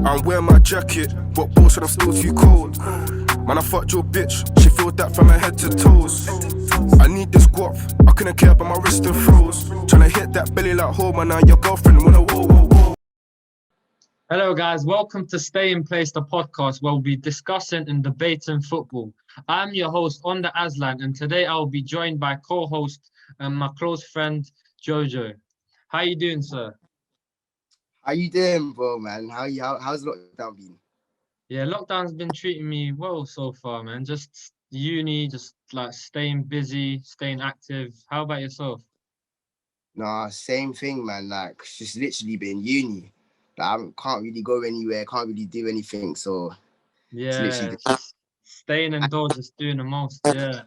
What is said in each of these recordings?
I'm wearing my jacket, but boss said I'm still too cold. Man, I fucked your bitch, she filled that from her head to toes. I need this guap, I couldn't care about my wrist and froze. Tryna hit that belly like home, and now your girlfriend wanna whoa, whoa, whoa. Hello guys, welcome to Stay in Place, the podcast where we'll be discussing and debating football. I'm your host on the Aslan, and today I'll be joined by co-host and my close friend Jojo. How you doing, sir? How you doing, bro, man? How's lockdown been? Yeah, lockdown's been treating me well so far, man. Just uni, just like staying busy, staying active. How about yourself? Nah, same thing, man. Like, it's just literally been uni. Like, I can't really go anywhere, can't really do anything. So it's Yeah, literally just staying indoors, just doing the most. Yeah.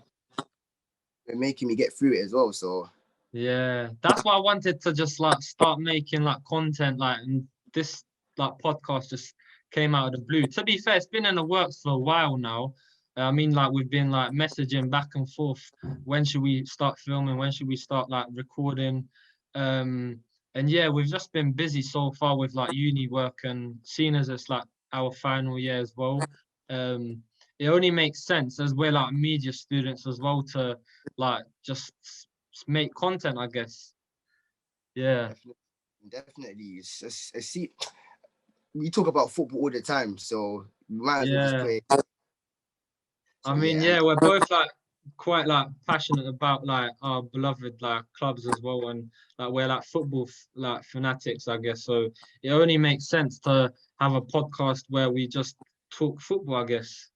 been making me get through it as well. So Yeah, that's why I wanted to just like start making like content like and this like podcast just came out of the blue. To be fair, it's been in the works for a while now. I mean, like we've been like messaging back and forth. When should we start filming? When should we start like recording? Um, and yeah, we've just been busy so far with like uni work and seeing as it's like our final year as well. It only makes sense as we're like media students as well to like just make content, I guess. Yeah, definitely, definitely, see, we talk about football all the time, so we might as well just yeah. put it. I So mean, yeah, and yeah, we're both like quite like passionate about like our beloved like clubs as well, and like we're like football like fanatics, I guess. So it only makes sense to have a podcast where we just talk football, I guess.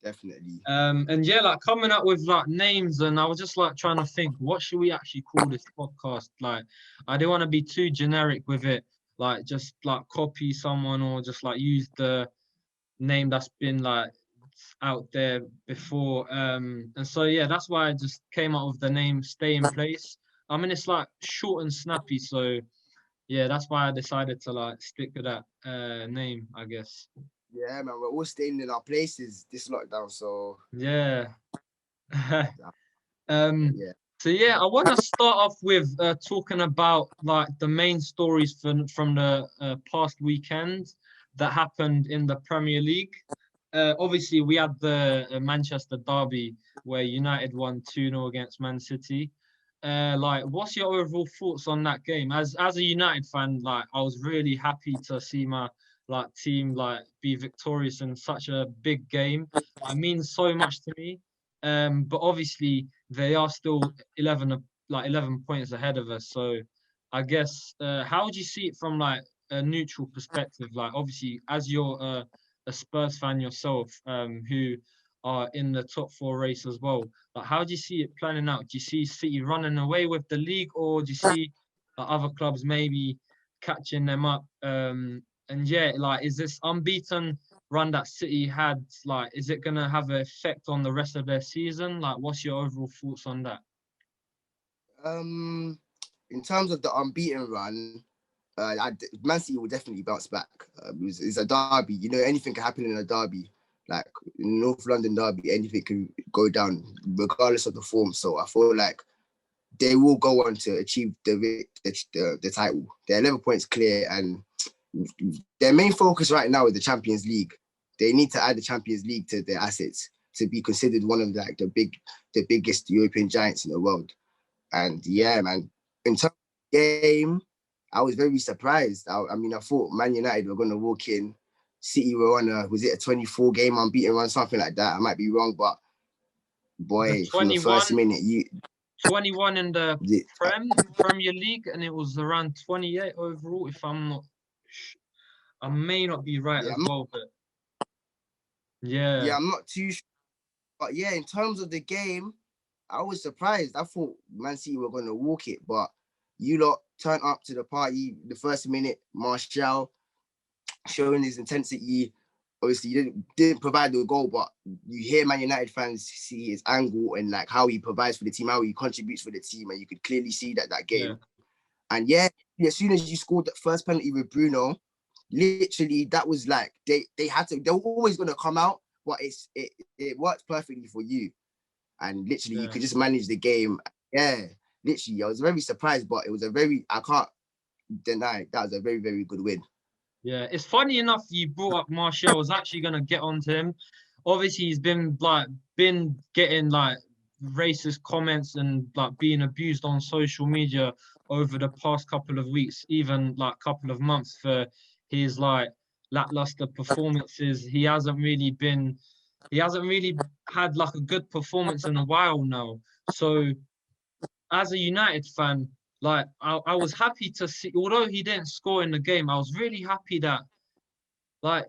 definitely. And yeah, like coming up with like names, and I was just like trying to think, what should we actually call this podcast? Like, I didn't want to be too generic with it, like just like copy someone or just like use the name that's been like out there before. And so yeah, that's why I just came up with the name Stay in Place. I mean, it's like short and snappy, so yeah, that's why I decided to like stick with that name, I guess. Yeah, man, we're all staying in our places this lockdown. So Yeah. yeah, Um, yeah. so yeah, I want to start off with talking about like the main stories from the past weekend that happened in the Premier League. Obviously, we had the Manchester derby where United won 2-0 against Man City. Like, what's your overall thoughts on that game? As a United fan, like, I was really happy to see my like team like be victorious in such a big game. It means so much to me. But obviously they are still 11 points ahead of us. So I guess how would you see it from like a neutral perspective? Like obviously as you're a Spurs fan yourself, who are in the top four race as well. Like how do you see it planning out? Do you see City running away with the league, or do you see other clubs maybe catching them up? And yeah, like is this unbeaten run that City had, like, is it going to have an effect on the rest of their season? Like, what's your overall thoughts on that? Um, in terms of the unbeaten run, Man City will definitely bounce back. It's a derby. You know, anything can happen in a derby. Like North London derby, anything can go down regardless of the form. So I feel like they will go on to achieve the title. They're 11 points clear, and their main focus right now is the Champions League. They need to add the Champions League to their assets to be considered one of like the biggest European giants in the world. And yeah, man, in terms of the game, I was very surprised. I mean, I thought Man United were going to walk in. City were on was it a 24 game unbeaten run, something like that. I might be wrong, but The boy, from the 21, first minute, 21 in the the, Premier League, and it was around 28 overall, if I'm not, I may not be right yeah, as well, but yeah, I'm not too sure. But yeah, in terms of the game, I was surprised. I thought Man City were going to walk it, but you lot turned up to the party the first minute. Martial showing his intensity. Obviously, he didn't provide the goal, but you hear Man United fans see his angle and like how he provides for the team, how he contributes for the team, and you could clearly see that yeah, game. And yeah, as soon as you scored that first penalty with Bruno, literally that was like they were always going to come out, but it worked perfectly for you, and literally you yeah. could just manage the game. Yeah, literally, I was very surprised, but it was I can't deny that was a very, very good win. Yeah, it's funny enough you brought up Martial. I was actually gonna get onto him. Obviously, he's been getting like racist comments and like being abused on social media over the past couple of weeks, even like couple of months for his like lackluster performances. He hasn't really had like a good performance in a while now. So as a United fan, like I was happy to see, although he didn't score in the game, I was really happy that like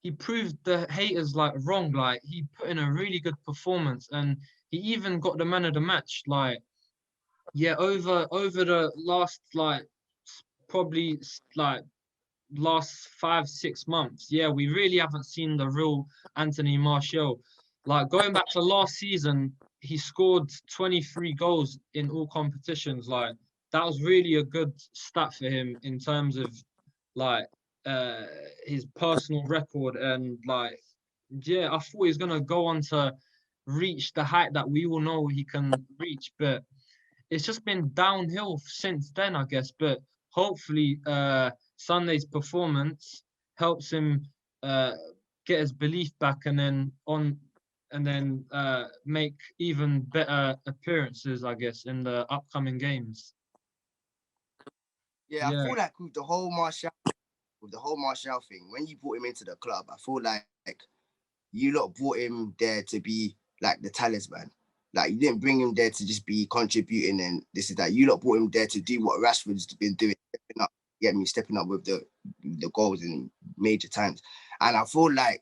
he proved the haters like wrong. Like he put in a really good performance, and he even got the man of the match. Like yeah, over the last like probably like last 5 6 months, yeah, we really haven't seen the real Anthony Martial. Like going back to last season, he scored 23 goals in all competitions. Like that was really a good stat for him in terms of like uh his personal record. And like yeah, I thought he was gonna go on to reach the height that we all know he can reach, but it's just been downhill since then, I guess. But hopefully, Sunday's performance helps him uh, get his belief back, and then make even better appearances, I guess, in the upcoming games. Yeah, I Yeah, feel like with the whole Martial thing, when you brought him into the club, I feel like you lot brought him there to be like the talisman. Like you didn't bring him there to just be contributing and this is that. You lot brought him there to do what Rashford's been doing, stepping up with the goals in major times. And I feel like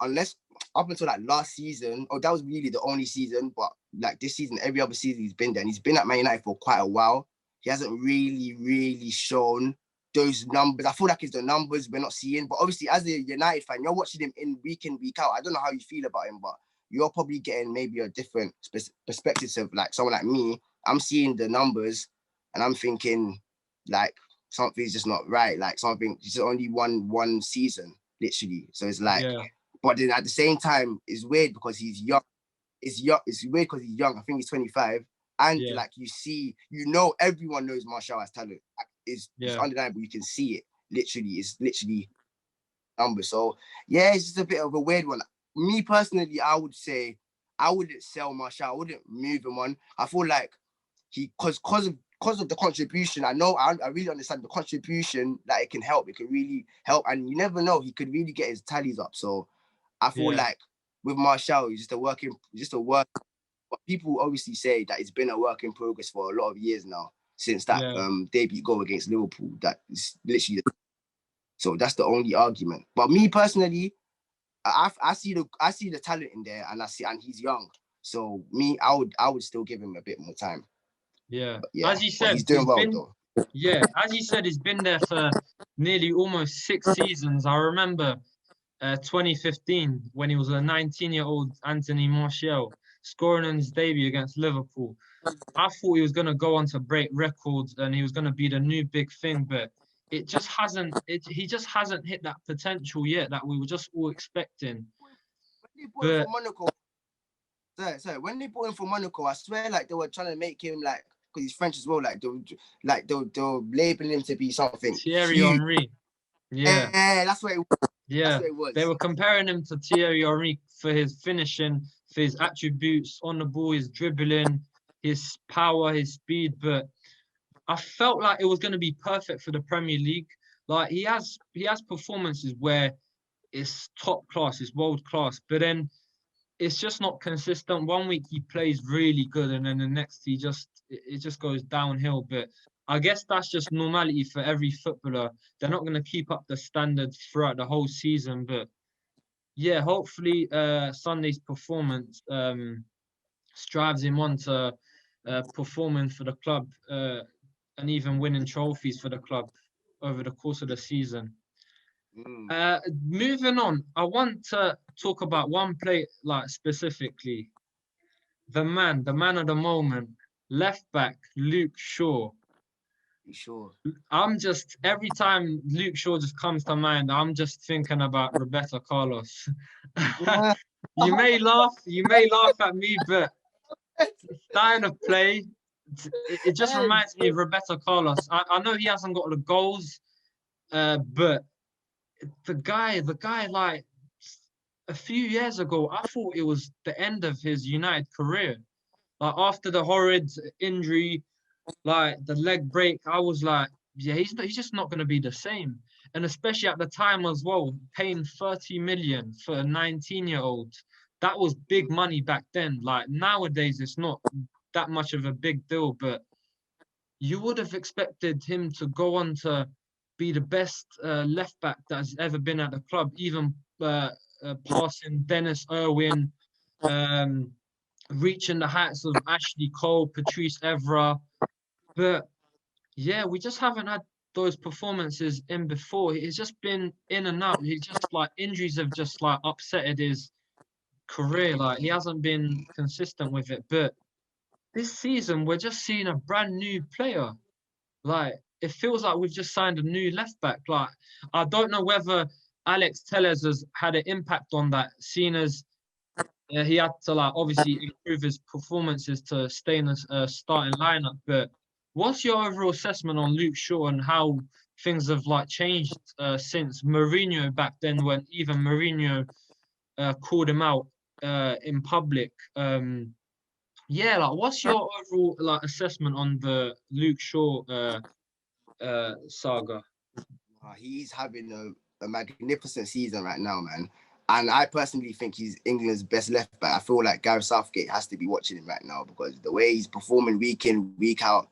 unless up until like last season, that was really the only season, but like this season, every other season he's been there, and he's been at Man United for quite a while. He hasn't really shown those numbers. I feel like it's the numbers we're not seeing. But obviously, as a United fan, you're watching him in, week out. I don't know how you feel about him, but you're probably getting maybe a different perspective of like someone like me. I'm seeing the numbers and I'm thinking like something's just not right. Like something, it's only one season, literally. So it's like, yeah, but then at the same time, it's weird because he's young. It's weird because he's young. I think he's 25. And yeah, like everyone knows Martial has talent. Like, it's yeah, undeniable. You can see it. It's literally numbers. So yeah, it's just a bit of a weird one. Me personally, I would say I wouldn't sell Martial. I wouldn't move him on. I feel like because of the contribution. I really understand the contribution that it can help. It can really help, and you never know. He could really get his tallies up. So I feel yeah, like with Martial, he's just a work. But people obviously say that it's been a work in progress for a lot of years now since that yeah, debut goal against Liverpool. That is literally so that's the only argument. But me personally, I see the talent in there, and he's young. So me, I would still give him a bit more time. yeah. But yeah, As you but said, he's doing well though. yeah, as you said, he's been there for nearly almost 6 seasons. I remember 2015 when he was a 19-year-old Anthony Martial scoring in his debut against Liverpool. I thought he was going to go on to break records and he was going to be the new big thing, but he just hasn't hit that potential yet that we were just all expecting. When they bought him But from Monaco, when they bought him from Monaco, I swear like they were trying to make him like because he's French as well. Like they were labeling him to be something Thierry huge. Henry, yeah, Yeah, that's what it was. That's yeah, what it they was. were comparing him to Thierry Henry for his finishing, for his attributes on the ball, his dribbling, his power, his speed, but I felt like it was going to be perfect for the Premier League. Like he has performances where it's top class, it's world class, but then it's just not consistent. One week he plays really good, and then the next it just goes downhill. But I guess that's just normality for every footballer. They're not going to keep up the standards throughout the whole season. But yeah, hopefully Sunday's performance strives him on to performing for the club and even winning trophies for the club over the course of the season. Mm. Moving on, I want to talk about one play like specifically. The man of the moment, left back Luke Shaw. You sure? I'm just every time Luke Shaw just comes to mind, I'm just thinking about Roberto Carlos. You may laugh at me, but style of play, it just reminds me of Roberto Carlos. I know he hasn't got the goals, but the guy, like a few years ago, I thought it was the end of his United career. Like after the horrid injury, like the leg break, I was like, yeah, he's just not going to be the same. And especially at the time as well, paying 30 million for a 19-year-old, that was big money back then. Like nowadays, it's not that much of a big deal, but you would have expected him to go on to be the best left back that has ever been at the club, even passing Dennis Irwin, um, reaching the heights of Ashley Cole, Patrice Evra. But yeah, we just haven't had those performances in before. He's just been in and out. He just like injuries have just like upsetted his career. Like he hasn't been consistent with it. But this season, we're just seeing a brand new player. Like it feels like we've just signed a new left back. Like I don't know whether Alex Telles has had an impact on that, seeing as he had to like obviously improve his performances to stay in the starting lineup. But what's your overall assessment on Luke Shaw and how things have like changed since Mourinho back then, when even Mourinho called him out in public? Yeah, like what's your overall like assessment on the Luke Shaw saga? He's having a magnificent season right now, man. And I personally think he's England's best left back. I feel like Gareth Southgate has to be watching him right now because the way he's performing week in, week out,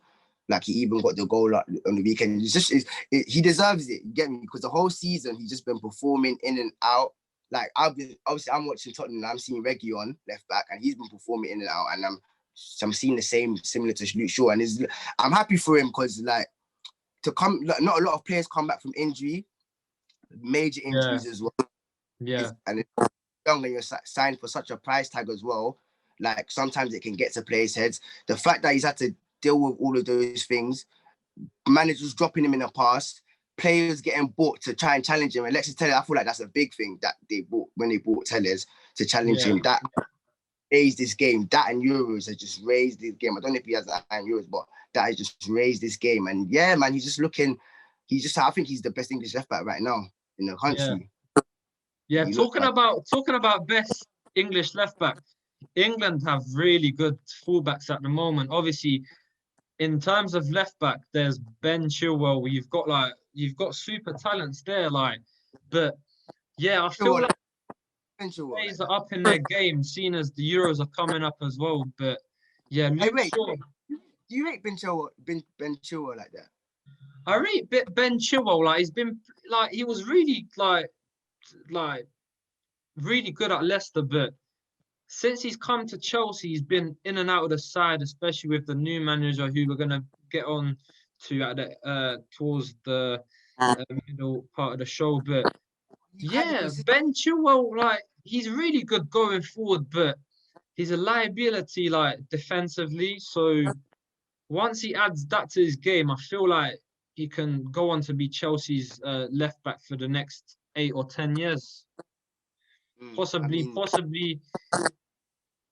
like he even got the goal on the weekend. He deserves it. You get me? Because the whole season he's just been performing in and out. Like I'm watching Tottenham. And I'm seeing Reggie on left back, and he's been performing in and out. And I'm seeing the same, similar to Luke Shaw. And I'm happy for him because like not a lot of players come back from injury, major injuries as well. Yeah. And it's young when you're signed for such a price tag as well. Like sometimes it can get to players' heads. The fact that he's had to deal with all of those things, managers dropping him in the past, players getting bought to try and challenge him. Alexis Telles, I feel like that's a big thing that they bought when they bought Telles to challenge him. That raised this game. That and Euros has just raised this game. I don't know if he has that and Euros, but that has just raised this game. And yeah, man, I think he's the best English left back right now in the country. Yeah, talking about best English left back, England have really good fullbacks at the moment. Obviously, in terms of left back, there's Ben Chilwell. You've got super talents there, like. But yeah, I feel like players are up in their game, seeing as the Euros are coming up as well. But yeah, do you rate Ben Chilwell like that? I rate Ben Chilwell like he's been like he was really like really good at Leicester, but since he's come to Chelsea, he's been in and out of the side, especially with the new manager who we're gonna get on to at the towards the middle part of the show. But yeah, Ben Chilwell, like he's really good going forward, but he's a liability like defensively. So once he adds that to his game, I feel like he can go on to be Chelsea's left back for the next 8 or 10 years. Possibly.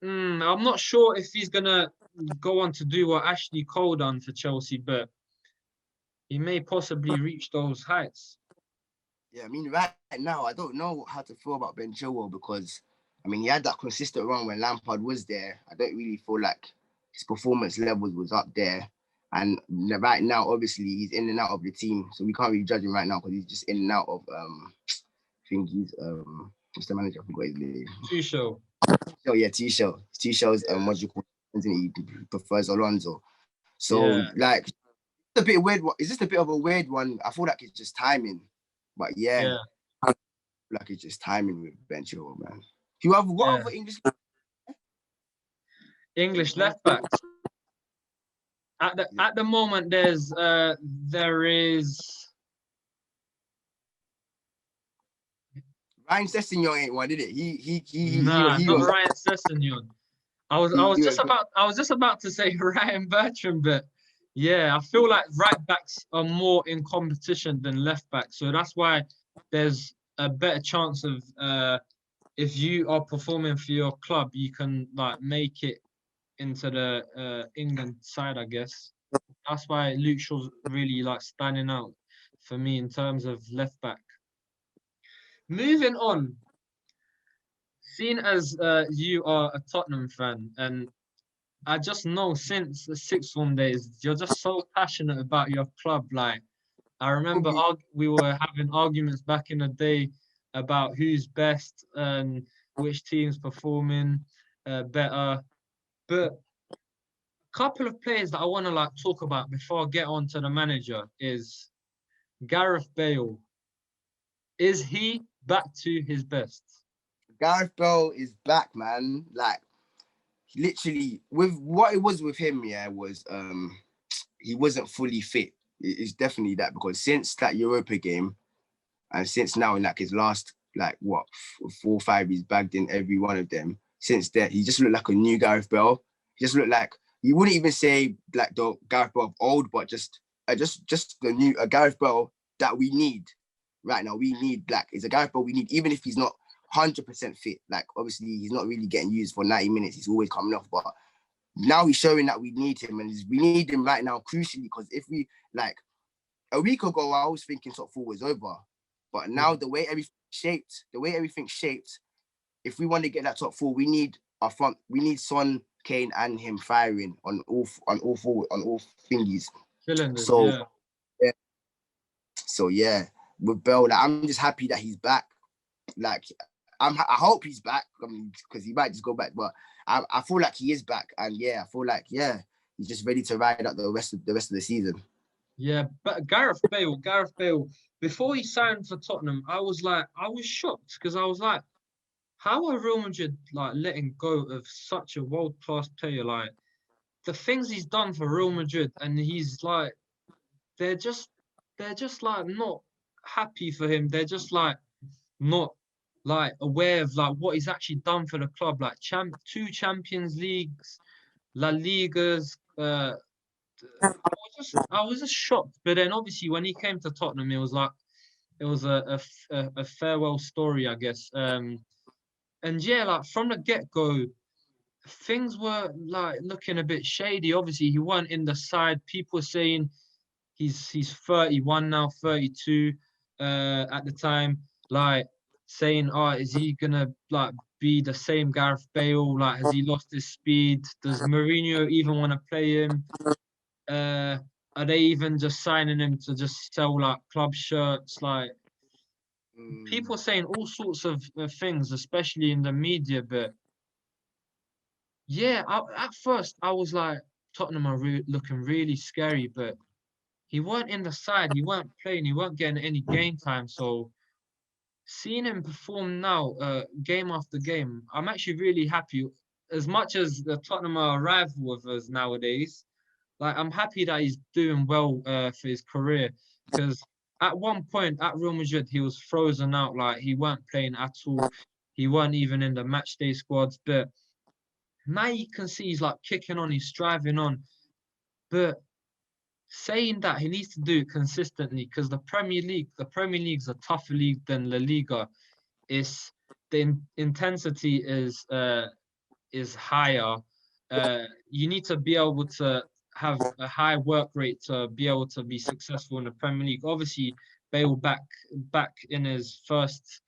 I'm not sure if he's gonna go on to do what Ashley Cole done for Chelsea, but he may possibly reach those heights. Yeah, I mean, right now I don't know how to feel about Ben Chilwell because I mean he had that consistent run when Lampard was there. I don't really feel like his performance levels was up there. And right now, obviously, he's in and out of the team, so we can't really judge him right now because he's just in and out of. I think he's what's the manager? I forgot his name. Tuchel. Oh yeah, Tuchel's what you call it, he prefers Alonso. So like, it's a bit weird. Is this a bit of a weird one? I feel like it's just timing, but yeah. I feel like it's just timing with Ben Chilwell, man. What other English left backs? At the moment, there is Ryan Sessegnon ain't one, did it? Not Ryan Sessegnon. I was just about to say Ryan Bertrand, but yeah, I feel like right backs are more in competition than left backs, so that's why there's a better chance of if you are performing for your club, you can like make it into the England side, I guess. That's why Luke Shaw's really like standing out for me in terms of left back. Moving on, seeing as you are a Tottenham fan, and I just know since the sixth form days, you're just so passionate about your club. Like, I remember we were having arguments back in the day about who's best and which team's performing better. But a couple of players that I want to like talk about before I get on to the manager is Gareth Bale. Is he back to his best? Gareth Bale is back, man. Like, literally, with what it was with him, yeah, was he wasn't fully fit. It's definitely that, because since that Europa game, and since now in like his last like what 4 or 5, he's bagged in every one of them. Since then, he just looked like a new Gareth Bale. He just looked like, you wouldn't even say like the Gareth Bale of old, but just the new Gareth Bale that we need right now. We need, like, it's a Gareth Bale we need, even if he's not 100% fit. Like, obviously he's not really getting used for 90 minutes. He's always coming off, but now he's showing that we need him, and we need him right now crucially, because if we, like, a week ago I was thinking top 4 was over, but now the way everything's shaped, if we want to get that top 4, we need our front, we need Son, Kane, and him firing on all thingies. Cylinders, So yeah, with Bell, like, I'm just happy that he's back. Like, I hope he's back, because he might just go back, but I feel like he is back, and I feel like he's just ready to ride out the rest of the season. Yeah, but Gareth Bale, before he signed for Tottenham, I was shocked, because I was like, how are Real Madrid like letting go of such a world-class player? Like, the things he's done for Real Madrid, and he's like, they're just like not happy for him. They're just like not like aware of like what he's actually done for the club. Like 2 Champions Leagues, La Ligas. I was just shocked. But then obviously when he came to Tottenham, it was a farewell story, I guess. And yeah, like from the get-go, things were like looking a bit shady. Obviously, he weren't in the side. People were saying he's 31 now, 32 at the time. Like, saying, is he gonna like be the same Gareth Bale? Like, has he lost his speed? Does Mourinho even want to play him? Are they even just signing him to just sell like club shirts? Like, people saying all sorts of things, especially in the media. But yeah, at first I was like, Tottenham are looking really scary, but he weren't in the side, he weren't playing, he weren't getting any game time. So seeing him perform now, game after game, I'm actually really happy. As much as the Tottenham are a rival with us nowadays, like, I'm happy that he's doing well for his career, because at one point at Real Madrid, he was frozen out. Like, he weren't playing at all. He weren't even in the match day squads. But now you can see he's like kicking on, he's striving on. But saying that, he needs to do it consistently, because the Premier League's a tougher league than La Liga. It's the intensity is higher. You need to be able to have a high work rate to be able to be successful in the Premier League. Obviously, Bale back in his first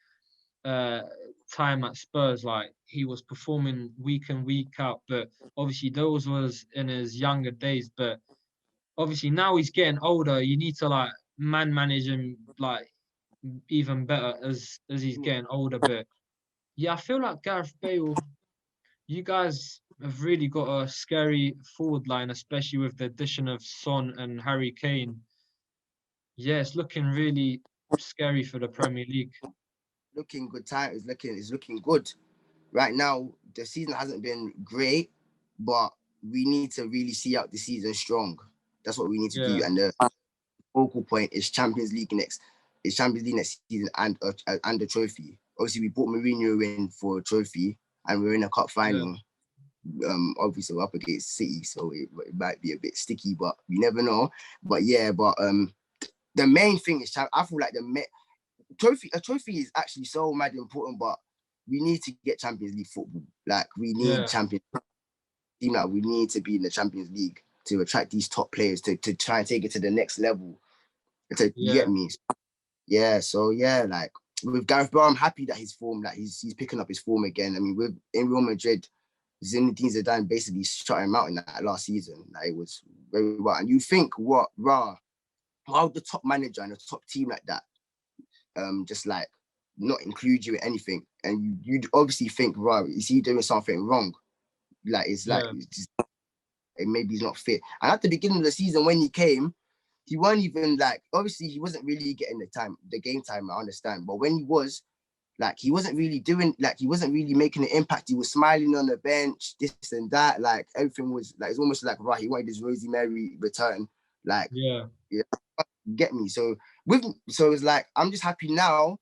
time at Spurs, like, he was performing week in, week out, but obviously those was in his younger days. But obviously now he's getting older, you need to like manage him like even better as he's getting older. But yeah, I feel like Gareth Bale, you guys have really got a scary forward line, especially with the addition of Son and Harry Kane. Yeah, it's looking really scary for the Premier League. Looking good. It's looking good. Right now, the season hasn't been great, but we need to really see out the season strong. That's what we need to do. And the focal point is Champions League next season, and the trophy. Obviously, we brought Mourinho in for a trophy, and we're in a cup final. Obviously, we're up against City, so it might be a bit sticky, but you never know. But the main thing is, I feel like a trophy is actually so mad important, but we need to get Champions League football. Like, we need Champions League. team that we need to be in the Champions League to attract these top players to try and take it to the next level. You get me? Yeah. So yeah, like with Gareth Bale, I'm happy that his form, that he's picking up his form again. I mean, in Real Madrid, Zinedine Zidane basically shut him out in that last season. Like, it was very well. And you think why would the top manager and a top team like that just like not include you in anything? And you'd obviously think, right, is he doing something wrong? Like, it's just, maybe he's not fit. And at the beginning of the season, when he came, he weren't even like, obviously he wasn't really getting the game time, I understand. But when he was, like, he wasn't really making an impact. He was smiling on the bench, this and that. Like, everything was like, it's almost like, right, he wanted his Rosie Mary return. Like, yeah, get me. So it's like, I'm just happy now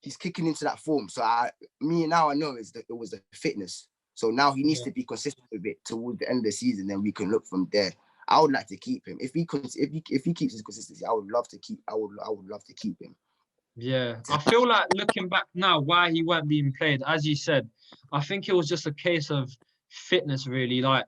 he's kicking into that form. So I know it was the fitness. So now he needs to be consistent with it towards the end of the season. Then we can look from there. I would like to keep him. If he keeps his consistency, I would love to keep him. Yeah, I feel like looking back now, why he weren't being played, as you said, I think it was just a case of fitness, really, like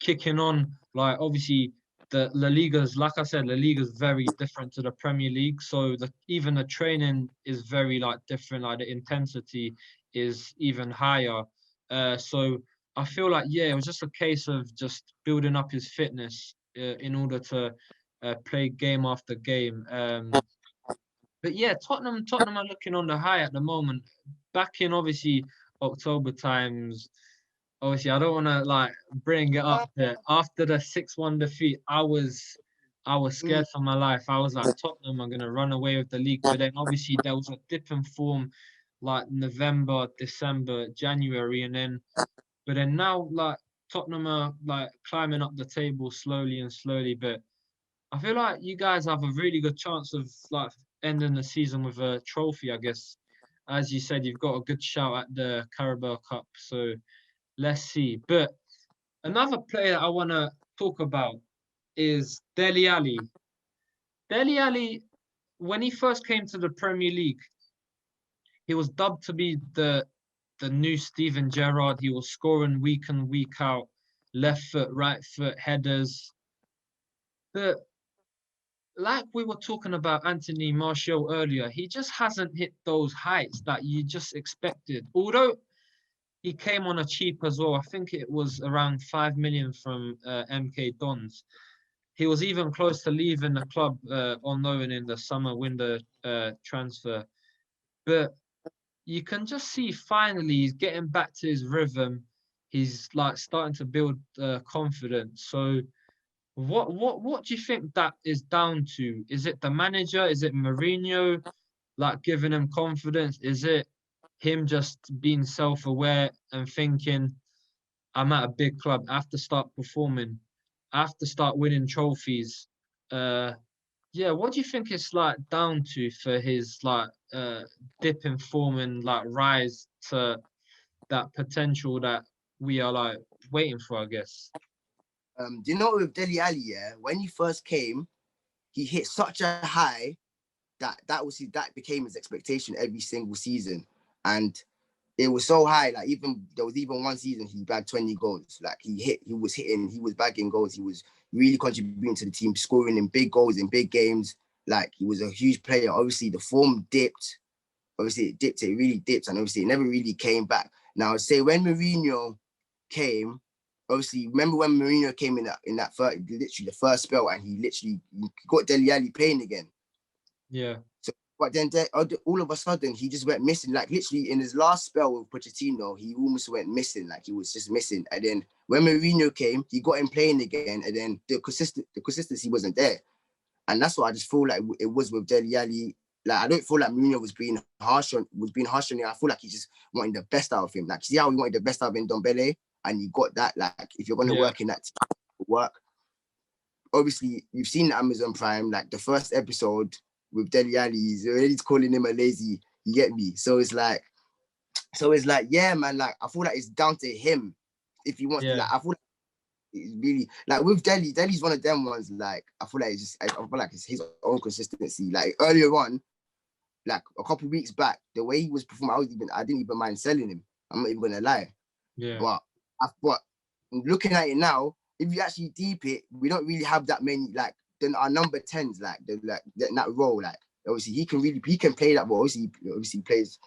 kicking on. Like, obviously, the La Liga's, like I said, La Liga's very different to the Premier League. So even the training is very like different. Like, the intensity is even higher. So I feel like, yeah, it was just a case of just building up his fitness in order to play game after game. But yeah, Tottenham are looking on the high at the moment. Back in obviously October times, obviously I don't want to like bring it up there. After the 6-1 defeat, I was scared for my life. I was like, Tottenham are gonna run away with the league. But then obviously there was a dip in form like November, December, January, but then now like Tottenham are like climbing up the table slowly and slowly. But I feel like you guys have a really good chance of like ending the season with a trophy, I guess. As you said, you've got a good shout at the Carabao Cup, so let's see. But another player I want to talk about is Dele Alli. Dele Alli, when he first came to the Premier League, he was dubbed to be the new Steven Gerrard. He was scoring week in, week out, left foot, right foot, headers. But like we were talking about Anthony Martial earlier, he just hasn't hit those heights that you just expected. Although he came on a cheap as well. I think it was around 5 million from MK Dons. He was even close to leaving the club on loan in the summer window transfer. But you can just see finally he's getting back to his rhythm. He's like starting to build confidence. So what do you think that is down to? Is it the manager? Is it Mourinho like giving him confidence? Is it him just being self-aware and thinking, I'm at a big club, I have to start performing, I have to start winning trophies? Yeah, what do you think it's like down to for his like dip in form and like rise to that potential that we are like waiting for, I guess? Do you know with Dele Alli, yeah, when he first came, he hit such a high that became his expectation every single season. And it was so high, like there was even one season he bagged 20 goals. Like he was bagging goals, he was really contributing to the team, scoring in big goals in big games. Like, he was a huge player. Obviously the form dipped. It really dipped, and obviously it never really came back. Now, say when Mourinho came, obviously, remember when Mourinho came in that literally the first spell, and he got Dele Alli playing again. Yeah. So, but then all of a sudden he just went missing. Like, literally in his last spell with Pochettino, he almost went missing. Like, he was just missing. And then when Mourinho came, he got him playing again, and then the consistency wasn't there. And that's what I just feel like it was with Dele Alli. Like, I don't feel like Mourinho was being harsh on him. I feel like he just wanted the best out of him. Like, see how he wanted the best out of him, Dele, and he got that. Like, if you're going to work in that work, obviously you've seen Amazon Prime. Like, the first episode with Dele Alli, he's already calling him a lazy. You get me? So it's like, yeah, man. Like, I feel like it's down to him if he wants to. Like, I feel like it's really like with Dele. Dele's one of them ones. Like, I feel like it's his own consistency. Like, earlier on, like a couple of weeks back, the way he was performing, I didn't even mind selling him. I'm not even gonna lie. Yeah. But looking at it now, if you actually deep it, we don't really have that many, like, then our number 10s, like, that role, like, obviously he can play that role. Obviously he plays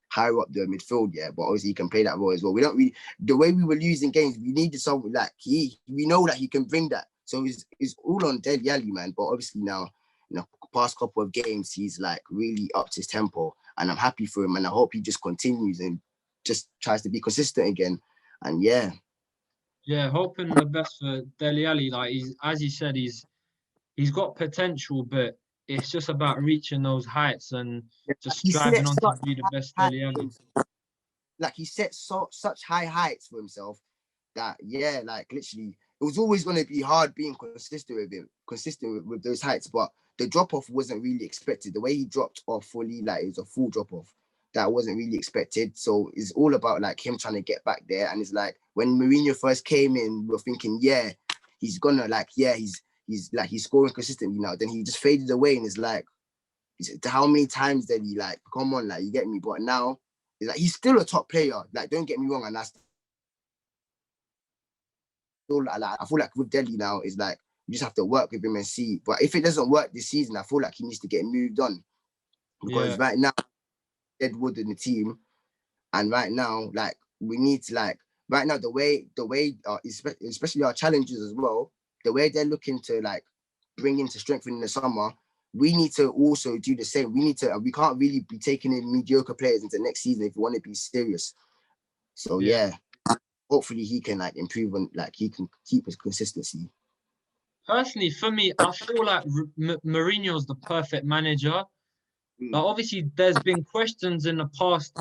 higher up the midfield, yeah, but obviously he can play that role as well. We don't really, the way we were losing games, we needed someone like we know that he can bring that. So it's all on Dele Alli, man. But obviously now, past couple of games, he's like really upped his tempo, and I'm happy for him, and I hope he just continues and just tries to be consistent again. And yeah, hoping the best for Dele Alli. Like as you said, he's got potential, but it's just about reaching those heights and just he striving set on to such be the best high Dele Alli. heights, like he set such high heights for himself that like literally it was always going to be hard being consistent with those heights. But the drop off wasn't really expected. The way he dropped off fully, like it was a full drop off that wasn't really expected. So it's all about like him trying to get back there. And it's like when Mourinho first came in, we were thinking, he's gonna he's scoring consistently now. Then he just faded away, and it's like, how many times did he, like, come on, like, you get me? But now it's like he's still a top player. Like, don't get me wrong, and that's still like I feel like with Dele now is like you just have to work with him and see. But if it doesn't work this season, I feel like he needs to get moved on, because right now Edward in the team, and right now like we need to like right now the way especially our challenges as well, the way they're looking to like bring into strength in the summer, we need to also do the same. We can't really be taking in mediocre players into next season if we want to be serious. So hopefully he can like improve on, like, he can keep his consistency. Personally, for me, I feel like Mourinho is the perfect manager. But obviously, there's been questions in the past.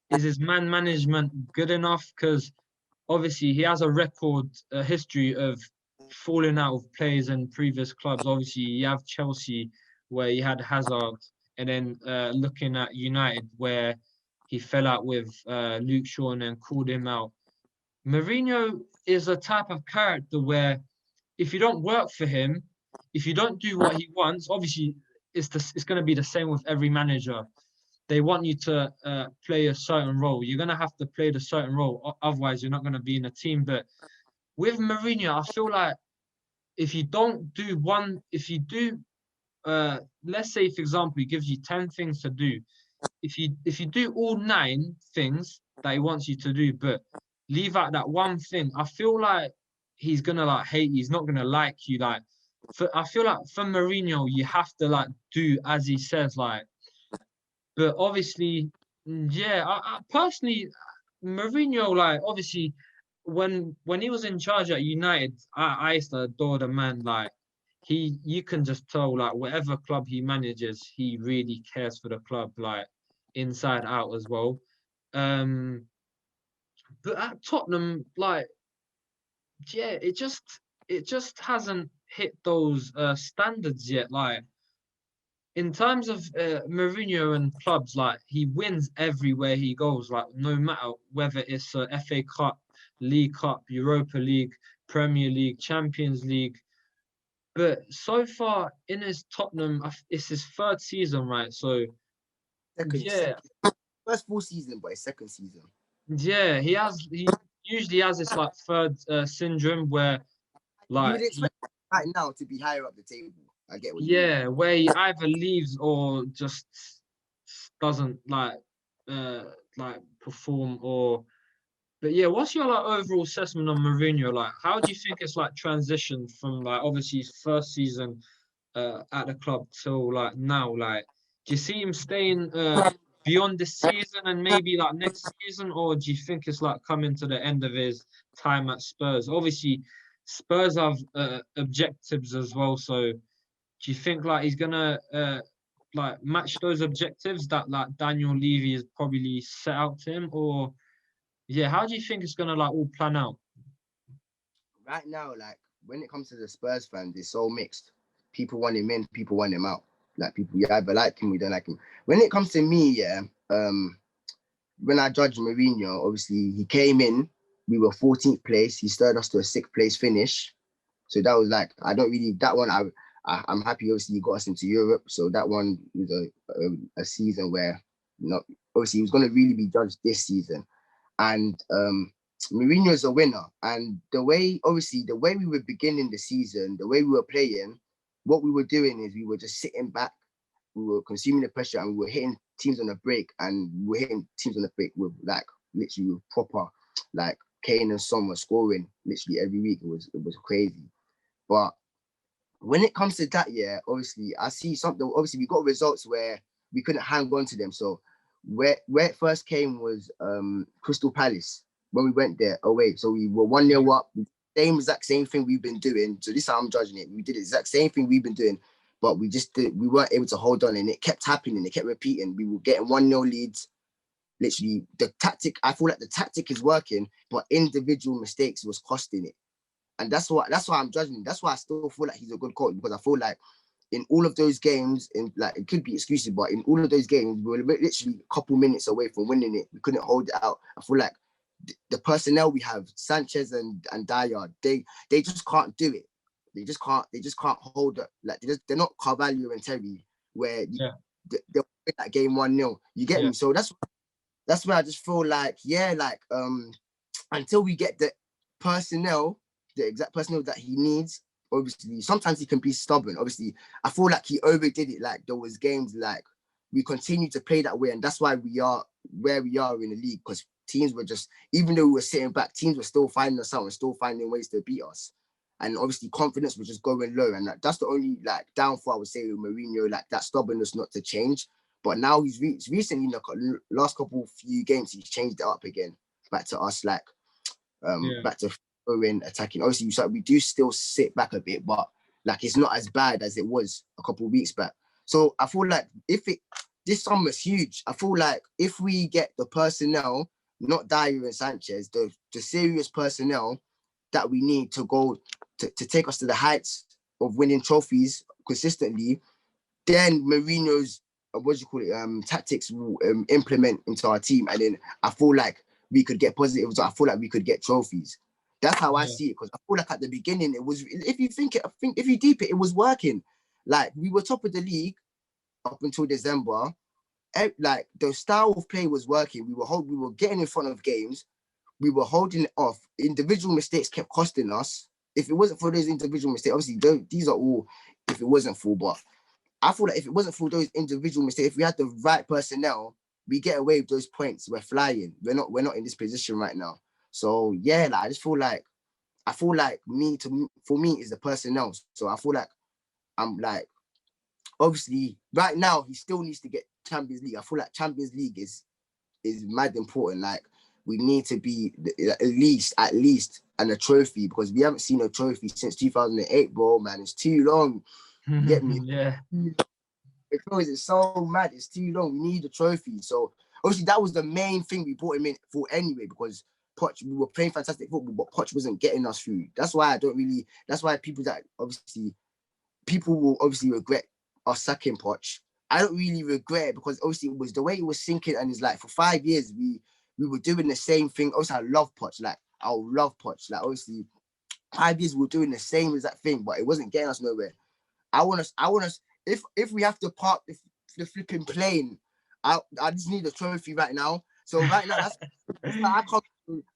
Is his man management good enough? Because obviously he has a history of falling out with players in previous clubs. Obviously, you have Chelsea where he had Hazard, and then looking at United where he fell out with Luke Shaw and called him out. Mourinho is a type of character where if you don't work for him, if you don't do what he wants, obviously it's going to be the same with every manager. They want you to play a certain role. You're going to have to play the certain role. Otherwise, you're not going to be in a team. But with Mourinho, I feel like if you don't do one, if you do, let's say, for example, he gives you 10 things to do. If you do all 9 things that he wants you to do, but leave out that one thing, I feel like he's gonna like hate you. He's not gonna like you. Like, I feel like for Mourinho, you have to like do as he says. Like, but obviously, I personally, Mourinho, like, obviously, when he was in charge at United, I used to adore the man. Like, you can just tell, like, whatever club he manages, he really cares for the club, like, inside out as well. But at Tottenham, like, it just hasn't hit those standards yet. Like, in terms of Mourinho and clubs, like, he wins everywhere he goes. Like, no matter whether it's a FA Cup, League Cup, Europa League, Premier League, Champions League. But so far in his Tottenham, it's his 3rd season, right? So Second. First full season, but his second season. He usually has this like 3rd syndrome where, like, you would expect right now to be higher up the table. I get what you mean. where he either leaves or just doesn't like perform. Or but what's your like overall assessment on Mourinho? Like, how do you think it's like transitioned from like obviously his 1st season at the club till like now? Like, do you see him staying beyond this season and maybe like next season, or do you think it's like coming to the end of his time at Spurs? Obviously, Spurs have objectives as well. So, do you think like he's gonna like match those objectives that like Daniel Levy has probably set out to him, or how do you think it's gonna like all plan out? Right now, like, when it comes to the Spurs fans, it's so mixed. People want him in, people want him out. Like, people, you either like him or you don't like him. When it comes to me, when I judge Mourinho, obviously he came in, we were 14th place. He stirred us to a 6th place finish. So that was like, I'm happy. Obviously, he got us into Europe. So that one was a season where, obviously he was going to really be judged this season. And Mourinho's a winner, and the way we were beginning the season, the way we were playing, what we were doing is we were just sitting back, we were consuming the pressure, and we were hitting teams on the break, with like literally with proper, like Kane and Son were scoring literally every week. It was crazy. But when it comes to that, yeah, obviously I see something. Obviously, we got results where we couldn't hang on to them. So where it first came was Crystal Palace when we went there away. So we were 1-0 up. Exact same thing we've been doing. So this is how I'm judging it. We did the exact same thing we've been doing, but we weren't able to hold on, and it kept happening. It kept repeating. We were getting 1-0 leads. Literally, I feel like the tactic is working, but individual mistakes was costing it. And that's why I'm judging. That's why I still feel like he's a good coach, because I feel like in all of those games, it could be excuses, but in all of those games, we were literally a couple minutes away from winning it. We couldn't hold it out. I feel like the personnel we have, Sanchez and Dyer, they just can't do it. They just can't hold it. Like they're not Carvalho and Terry, where they'll win that game 1-0. You get me? So that's where I just feel like, until we get the personnel, the exact personnel that he needs, obviously, sometimes he can be stubborn. Obviously, I feel like he overdid it. Like there was games like we continue to play that way, and that's why we are where we are in the league, because teams were just, even though we were sitting back, teams were still finding us out and still finding ways to beat us. And obviously confidence was just going low. And that's the only like downfall I would say with Mourinho, like that stubbornness not to change. But now he's recently, in the last few games, he's changed it up again, back to us, like back to throwing, attacking. Obviously, we do still sit back a bit, but like it's not as bad as it was a couple of weeks back. So I feel like this summer's huge. I feel like if we get the personnel, not Dyer and Sanchez, the serious personnel that we need to go to take us to the heights of winning trophies consistently, then Mourinho's tactics will implement into our team, and then I feel like we could get positives. I feel like we could get trophies. That's how I see it, because I feel like at the beginning it was. If you deep it was working. Like we were top of the league up until December. Like the style of play was working. We were getting in front of games. We were holding it off. Individual mistakes kept costing us. If it wasn't for those individual mistakes, obviously these are all. If it wasn't for, but I feel like if it wasn't for those individual mistakes, if we had the right personnel, we get away with those points. We're flying. We're not in this position right now. So yeah, like, I feel like for me is the personnel. So I feel like I'm like, obviously right now he still needs to get Champions League. I feel like Champions League is mad important. Like we need to be at least and a trophy, because we haven't seen a trophy since 2008, bro. Man, it's too long. You get me? Yeah. It's so mad. It's too long. We need a trophy. So obviously that was the main thing we brought him in for anyway, because Poch, we were playing fantastic football, but Poch wasn't getting us through. That's why people will obviously regret us sacking Poch. I don't really regret it, because obviously it was the way it was sinking, and it's like for 5 years we were doing the same thing. Obviously I love Poch. Like I love Poch. Like obviously 5 years we were doing the same exact thing, but it wasn't getting us nowhere. I want us. If we have to park the flipping plane, I just need a trophy right now. So right now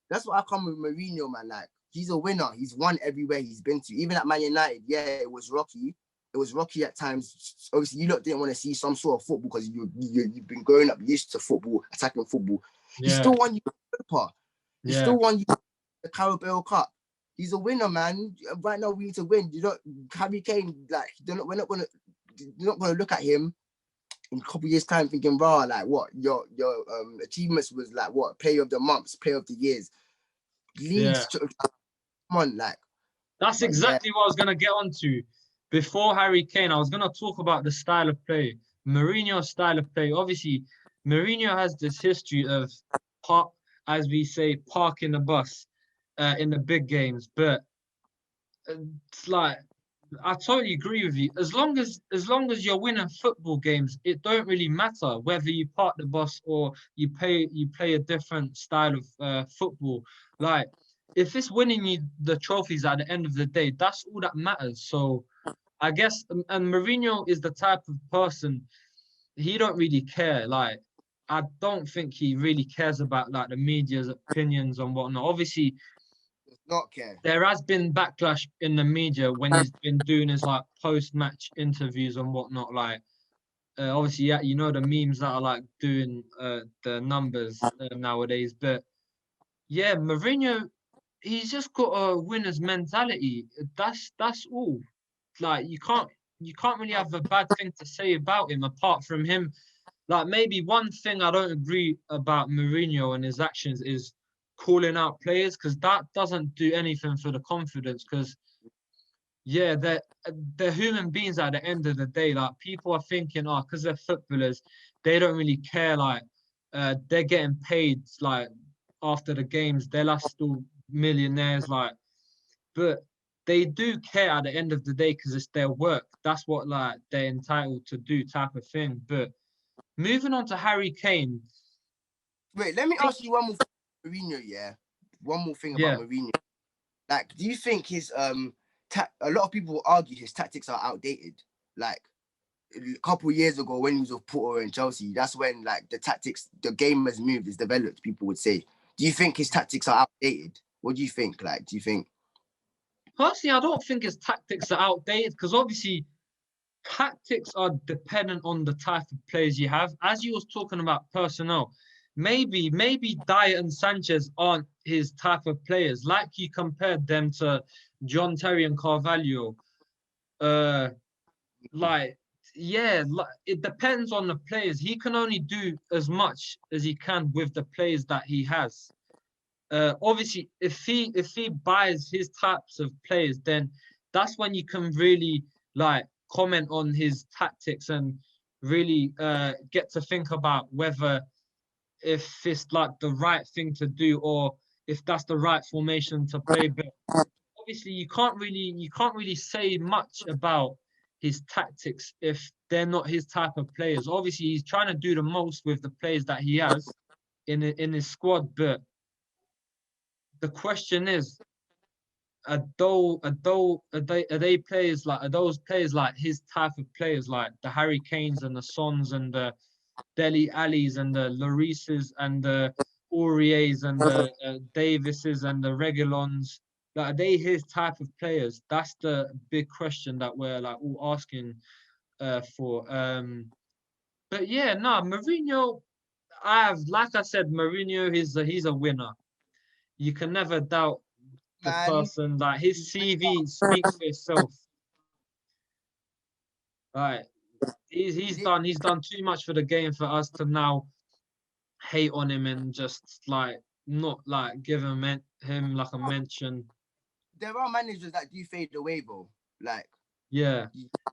that's what I come with Mourinho, man. Like he's a winner. He's won everywhere he's been to. Even at Man United, yeah, it was rocky. It was rocky at times. Obviously, you lot didn't want to see some sort of football because you've been growing up used to football, attacking football. Yeah. He still won you the Europa. He still won you the Carabao Cup. He's a winner, man. Right now, we need to win. Harry Kane, like we're not gonna look at him in a couple of years' time thinking, "Raw, like what your achievements was like what player of the months, player of the years, leagues." Come on, like that's exactly what I was gonna get onto. Before Harry Kane, I was gonna talk about the style of play, Mourinho's style of play. Obviously, Mourinho has this history of as we say, parking the bus in the big games, but it's like I totally agree with you. As long as you're winning football games, it don't really matter whether you park the bus or you play a different style of football. Like if it's winning you the trophies at the end of the day, that's all that matters. So I guess, and Mourinho is the type of person, he don't really care. Like I don't think he really cares about like the media's opinions and whatnot. Obviously, Does not care. there has been backlash in the media when he's been doing his like post-match interviews and whatnot. Like, obviously, yeah, you know the memes that are like doing the numbers nowadays. But yeah, Mourinho, he's just got a winner's mentality. That's all. Like you can't really have a bad thing to say about him apart from him. Like maybe one thing I don't agree about Mourinho and his actions is calling out players because that doesn't do anything for the confidence. Because yeah, they're human beings at the end of the day. Like people are thinking, oh, because they're footballers, they don't really care. Like they're getting paid like after the games, they're like still millionaires. Like, but they do care at the end of the day because it's their work. That's what like they're entitled to do, type of thing. But moving on to Harry Kane. Wait, let me ask you one more thing, Mourinho, yeah? One more thing about Yeah. Mourinho. Like, do you think his a lot of people will argue his tactics are outdated? Like a couple of years ago when he was with Porto and Chelsea, that's when like the tactics, the game has moved, is developed, people would say. Do you think his tactics are outdated? What do you think? Like, do you think? Personally, I don't think his tactics are outdated because obviously tactics are dependent on the type of players you have. As you was talking about personnel, maybe Dyer and Sanchez aren't his type of players. Like you compared them to John Terry and Carvalho. Like yeah, like, it depends on the players. He can only do as much as he can with the players that he has. Obviously, if he buys his types of players, then that's when you can really like comment on his tactics and really get to think about whether if it's like the right thing to do or if that's the right formation to play. But obviously, you can't really say much about his tactics if they're not his type of players. Obviously, he's trying to do the most with the players that he has in his squad, but the question is, are they players like are those players like his type of players like the Harry Kanes and the Sons and the Dele Allis and the Llorises and the Auriers and the Davises and the Reguilons? Like, are they his type of players? That's the big question that we're like all asking for. But yeah, no, Mourinho. Like I said, Mourinho. He's a winner. You can never doubt the Man, person. Like his CV speaks for itself. Right. He's done too much for the game for us to now hate on him and just like not like give him like a mention. there are managers that do fade away, bro. Like, Yeah,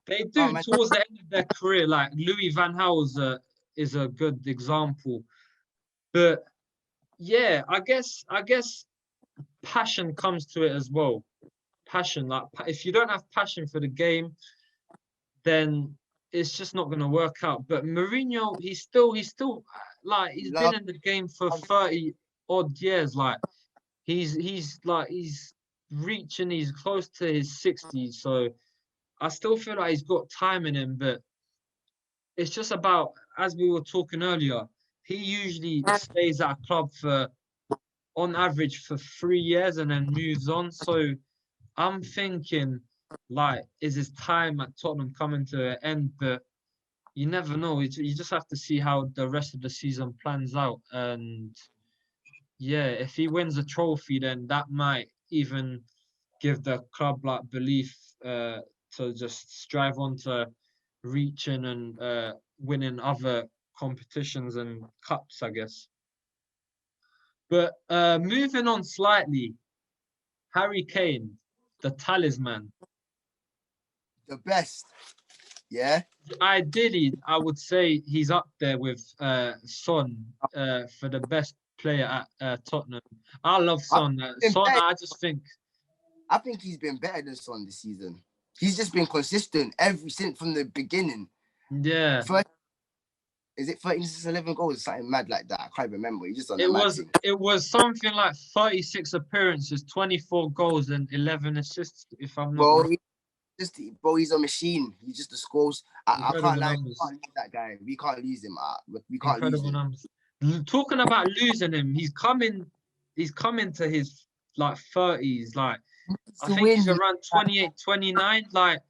they oh do man, towards the end of their career. Like Louis van Gaal is a good example. But yeah, I guess passion comes to it as well. Passion, like if you don't have passion for the game, then it's just not going to work out. But Mourinho, he's still like he's been love, in the game for 30 odd years. Like he's reaching, he's close to his 60s. So I still feel like he's got time in him, but it's just about, as we were talking earlier, he usually stays at a club for on average for 3 years and then moves on. So I'm thinking, like, is his time at Tottenham coming to an end? But you never know. You just have to see how the rest of the season plans out. And yeah, if he wins a trophy, then that might even give the club like belief to just strive on to reaching and winning other competitions and cups, I guess. But moving on slightly, Harry Kane, the talisman. the best. Yeah. Ideally, I would say he's up there with Son for the best player at Tottenham. I love Son. Son, I just think. I think he's been better than Son this season. He's just been consistent since from the beginning. Yeah. Is it 13 11 goals? Something mad like that. I can't remember. He just on It a mad was thing. it was something like 36 appearances, 24 goals, and 11 assists, if I'm not Bro, wrong. just, bro, he's a machine. He's just a scores. I Incredible can't lie. We numbers. can't lose that guy. We can't lose him. We can't lose Incredible him. numbers. Talking about losing him, he's coming to his like 30s. Like I To think he's win, around 28, 29. Like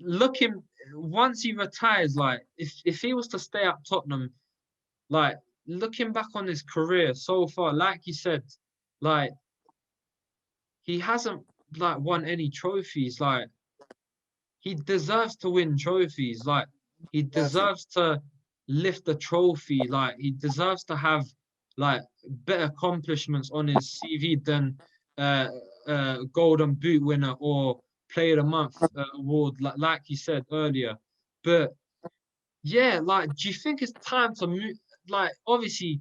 look him once he retires, like if he was to stay at Tottenham, like looking back on his career so far, like you said, like he hasn't like won any trophies. Like he deserves to win trophies. Like he deserves to lift a trophy. Like he deserves to have like better accomplishments on his CV than uh, Golden Boot winner or Player of the Month award, like you said earlier. But yeah, like, do you think it's time to move? Like, obviously,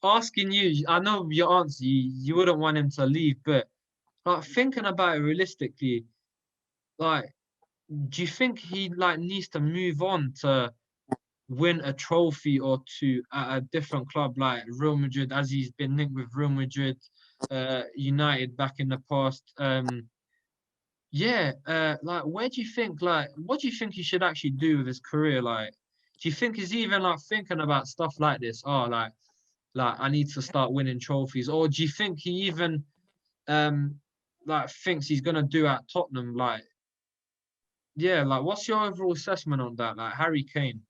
asking you, I know your answer. You wouldn't want him to leave, but like thinking about it realistically, like do you think he like needs to move on to win a trophy or two at a different club like Real Madrid, as he's been linked with Real Madrid, United back in the past? Like where do you think like what do you think he should actually do with his career? Like, do you think he's even like thinking about stuff like this? Oh, like I need to start winning trophies, or do you think he even um like thinks he's gonna do at Tottenham? Like, yeah, like what's your overall assessment on that? Like Harry Kane.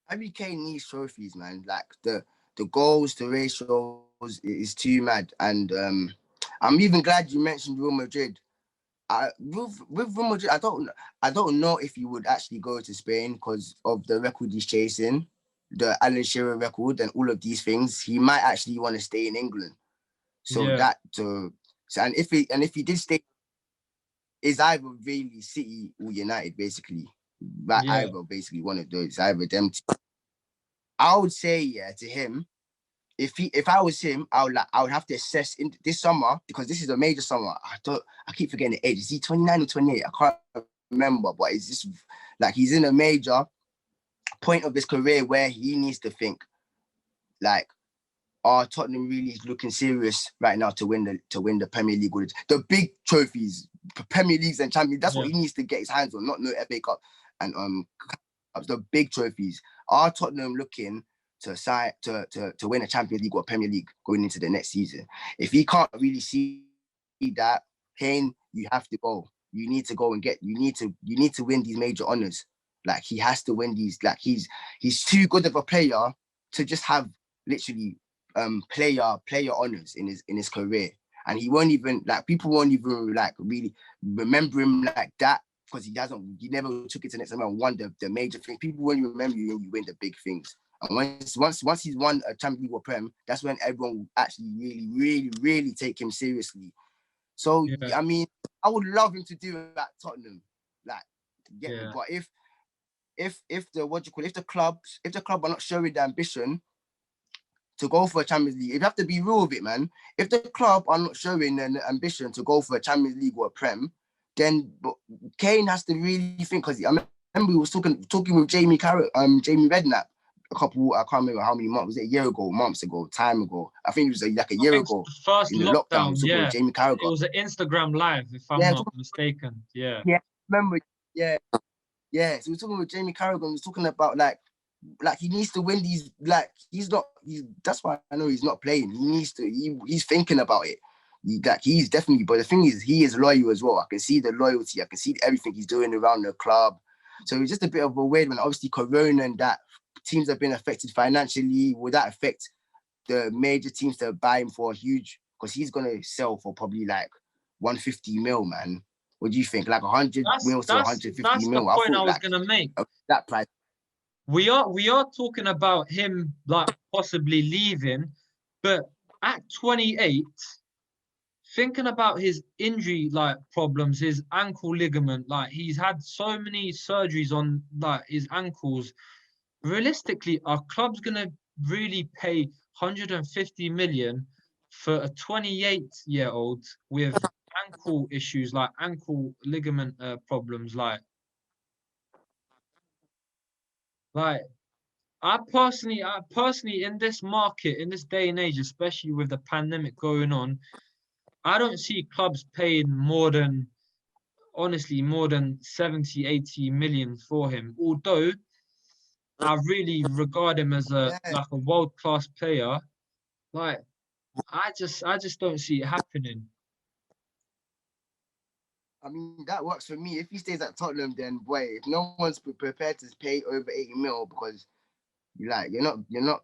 Harry Kane needs trophies, man. Like the goals, the ratios is too mad. And I'm even glad you mentioned Real Madrid. With Real Madrid, I don't know if he would actually go to Spain because of the record he's chasing, the Alan Shearer record, and all of these things. He might actually want to stay in England. So Yeah, and if he did stay, is either really City or United, basically. But yeah, either basically one of those, either them. I would say, yeah, to him, if I was him, I would have to assess in this summer, because this is a major summer. I keep forgetting the age. Is he 29 or 28? I can't remember, but it's just like he's in a major point of his career where he needs to think like, are Tottenham really looking serious right now to win the Premier League, or the big trophies, Premier Leagues and Champions? That's what yeah, he needs to get his hands on, not no FA Cup and the big trophies. Are Tottenham looking to win a Champions League or a Premier League going into the next season? If he can't really see that, Kane, you have to go. You need to go and you need to win these major honors. Like he has to win these. Like he's too good of a player to just have literally player honors in his career. And he won't even like people won't even like really remember him like that, because he never took it to the next level and won the major things. People won't even remember you when you win the big things. And once he's won a Champions League or Prem, that's when everyone will actually really, really, really take him seriously. So yeah, I mean, I would love him to do it at Tottenham, like, get me. yeah. But if the club are not showing the ambition to go for a Champions League, you have to be real with it, man. If the club are not showing an ambition to go for a Champions League or a Prem, then Kane has to really think. Because I remember we was talking with Jamie Redknapp a couple, I can't remember how many months, was it a year ago, months ago, time ago? I think it was like a I year think ago the first in the lockdown. lockdown, We was talking with yeah. Jamie It Carragher. was an Instagram live, if I'm Yeah, not mistaken. Yeah. yeah, remember, yeah. Yeah, so we're talking with Jamie Carragher. We was talking about like he needs to win these. Like that's why I know he's not playing. He needs to. He's thinking about it. He's definitely. But the thing is, he is loyal as well. I can see the loyalty. I can see everything he's doing around the club. So it's just a bit of a weird one. Obviously, Corona and that teams have been affected financially. Will that affect the major teams to buy him for a huge? Because he's gonna sell for probably like 150 mil, man. What do you think? Like 100 That's mils to that's 150 that's the mil. I point I thought was like gonna make. that price. We are talking about him like possibly leaving, but at 28, thinking about his injury like problems, his ankle ligament, like he's had so many surgeries on like his ankles. Realistically, are clubs gonna really pay 150 million for a 28-year-old with ankle issues, like ankle ligament problems? Like I personally, in this market, in this day and age, especially with the pandemic going on, I don't see clubs paying more than honestly more than 70, 80 million for him. Although I really regard him as a Yeah, like a world-class player, like I just don't see it happening. I mean that works for me. If he stays at Tottenham, then boy, if no one's prepared to pay over 80 mil, because you're not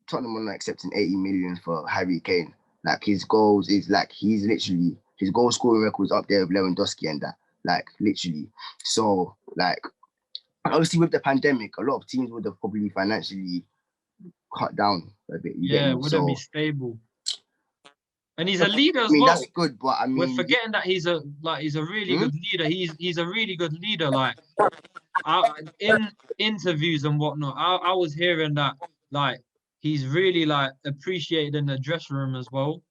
Tottenham are not accepting 80 million for Harry Kane. Like his goals is like he's literally his goal scoring records up there with Lewandowski and that. Like literally. So like obviously with the pandemic, a lot of teams would have probably financially cut down a bit. You get Yeah, me? it wouldn't be So stable. And he's a I leader as mean that's well. good, but I We're mean, forgetting that he's a really hmm? good leader. He's a really good leader. Like in interviews and whatnot, I was hearing that like he's really like appreciated in the dressing room as well.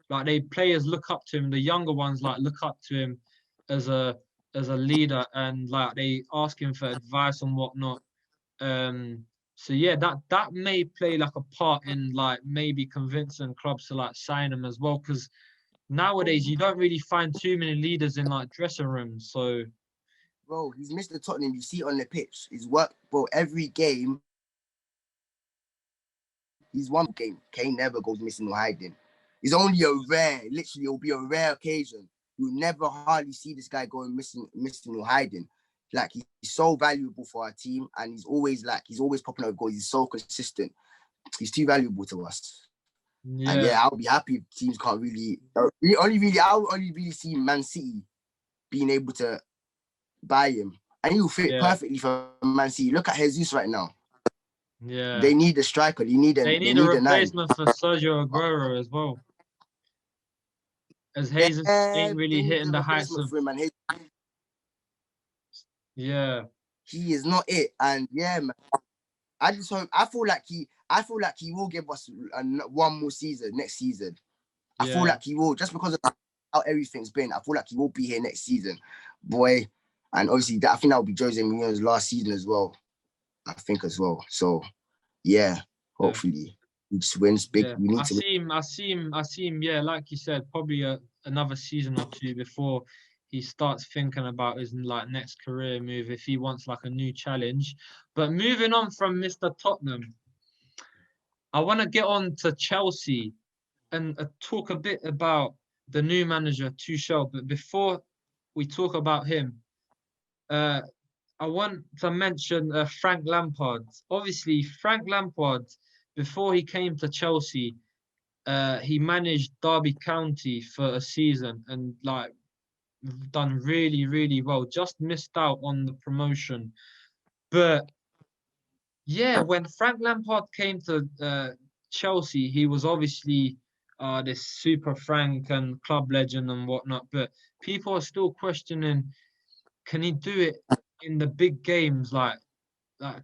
Like they players look up to him, the younger ones like look up to him as a leader, and like they ask him for advice and whatnot. So yeah, that may play like a part in like maybe convincing clubs to like sign him as well, because nowadays you don't really find too many leaders in like dressing rooms. So Bro, he's Mr. Tottenham. You see it on the pitch. His work, bro. Every game, he's one game. Kane never goes missing or hiding. It's only a rare, literally, it'll be a rare occasion. You'll never hardly see this guy going missing or hiding. Like he's so valuable for our team, and he's always popping out goals. He's so consistent. He's too valuable to us. And yeah, yeah, I'll be happy if teams can't really. I would only really see Man City being able to buy him, and he'll fit yeah, perfectly for Man City. Look at Jesus right now. yeah. They need a striker. They They need a need a nine. replacement for Sergio Aguero as well, as Jesus Yeah, ain't really they need hitting a the heights replacement of. for him, and Yeah, he is not it. And yeah, man, I just hope. I feel like he will give us one more season next season. I feel yeah, like he will, just because of how everything's been. I feel like he will be here next season, boy. And obviously, I think that will be Jose Mourinho's last season as well. I think as well. So yeah, yeah, hopefully he just wins big. yeah. We need I to. see him. I see him. I see him. Yeah, like you said, probably another season or two before he starts thinking about his like next career move if he wants like a new challenge. But moving on from Mr. Tottenham, I want to get on to Chelsea and talk a bit about the new manager Tuchel. But before we talk about him, uh, I want to mention Frank Lampard. Obviously, Frank Lampard, before he came to Chelsea, he managed Derby County for a season and like done really, really well. Just missed out on the promotion. But yeah, when Frank Lampard came to Chelsea, he was obviously this super Frank and club legend and whatnot. But people are still questioning, can he do it in the big games? Like,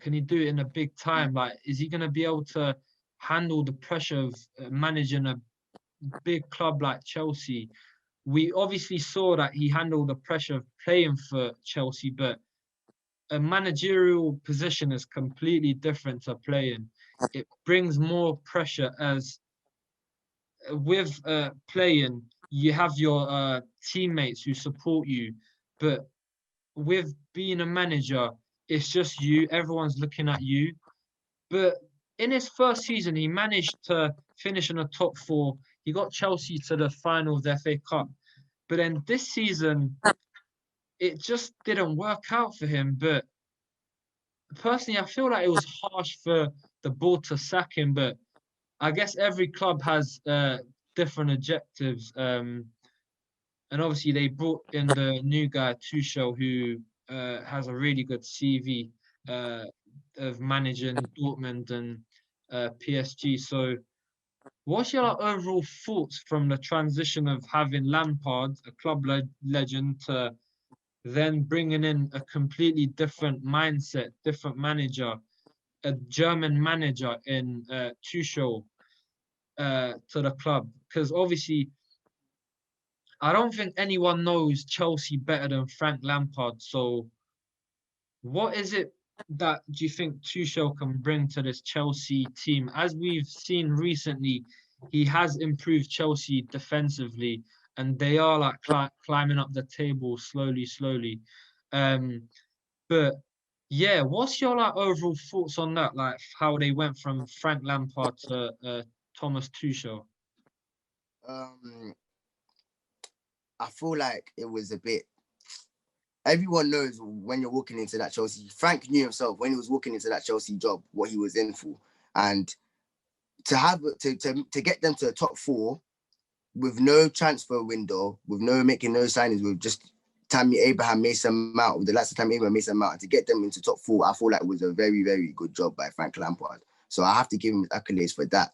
can he do it in a big time? Like, is he gonna be able to handle the pressure of managing a big club like Chelsea? We obviously saw that he handled the pressure of playing for Chelsea, but a managerial position is completely different to playing. It brings more pressure as with playing, you have your teammates who support you, but with being a manager, it's just you. Everyone's looking at you. But in his first season, he managed to finish in the top four. He got Chelsea to the final of the FA Cup. But then this season, it just didn't work out for him. But personally, I feel like it was harsh for the board to sack him. But I guess every club has different objectives. And obviously, they brought in the new guy, Tuchel, who has a really good CV uh, of managing Dortmund and PSG. So, what's your overall thoughts from the transition of having Lampard, a club legend, to then bringing in a completely different mindset, different manager, a German manager in Tuchel to the club? Because obviously, I don't think anyone knows Chelsea better than Frank Lampard. So, what is it that do you think Tuchel can bring to this Chelsea team? As we've seen recently, he has improved Chelsea defensively, and they are like climbing up the table slowly. But yeah, what's your like overall thoughts on that? Like how they went from Frank Lampard to Thomas Tuchel? Um, I feel like it was a bit. Everyone knows when you're walking into that Chelsea. Frank knew himself when he was walking into that Chelsea job what he was in for, and to get them to the top four with no transfer window, with no making no signings, with just Tammy Abraham, Mason Mount, with the last of Tammy Abraham, Mason Mount, and to get them into top four, I feel like it was a very, very good job by Frank Lampard. So I have to give him accolades for that.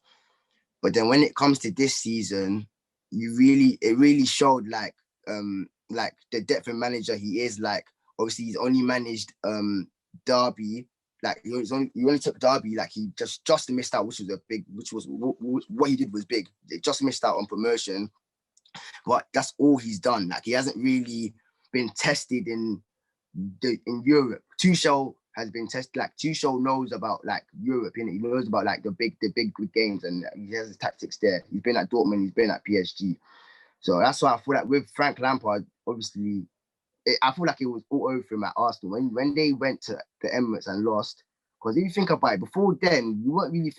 But then when it comes to this season, it really showed like the depth of manager he is. Like obviously he's only managed Derby. Like he only took Derby. Like he just missed out, which was what he did was big. They just missed out on promotion, but that's all he's done. Like he hasn't really been tested in Europe. Tuchel has been tested. Like Tuchel knows about like Europe, and he knows about like the big good games, and he has his tactics there. He's been at Dortmund, he's been at PSG. So that's why I feel like with Frank Lampard, obviously, I feel like it was all over for him at Arsenal when they went to the Emirates and lost. Because if you think about it, before then you weren't really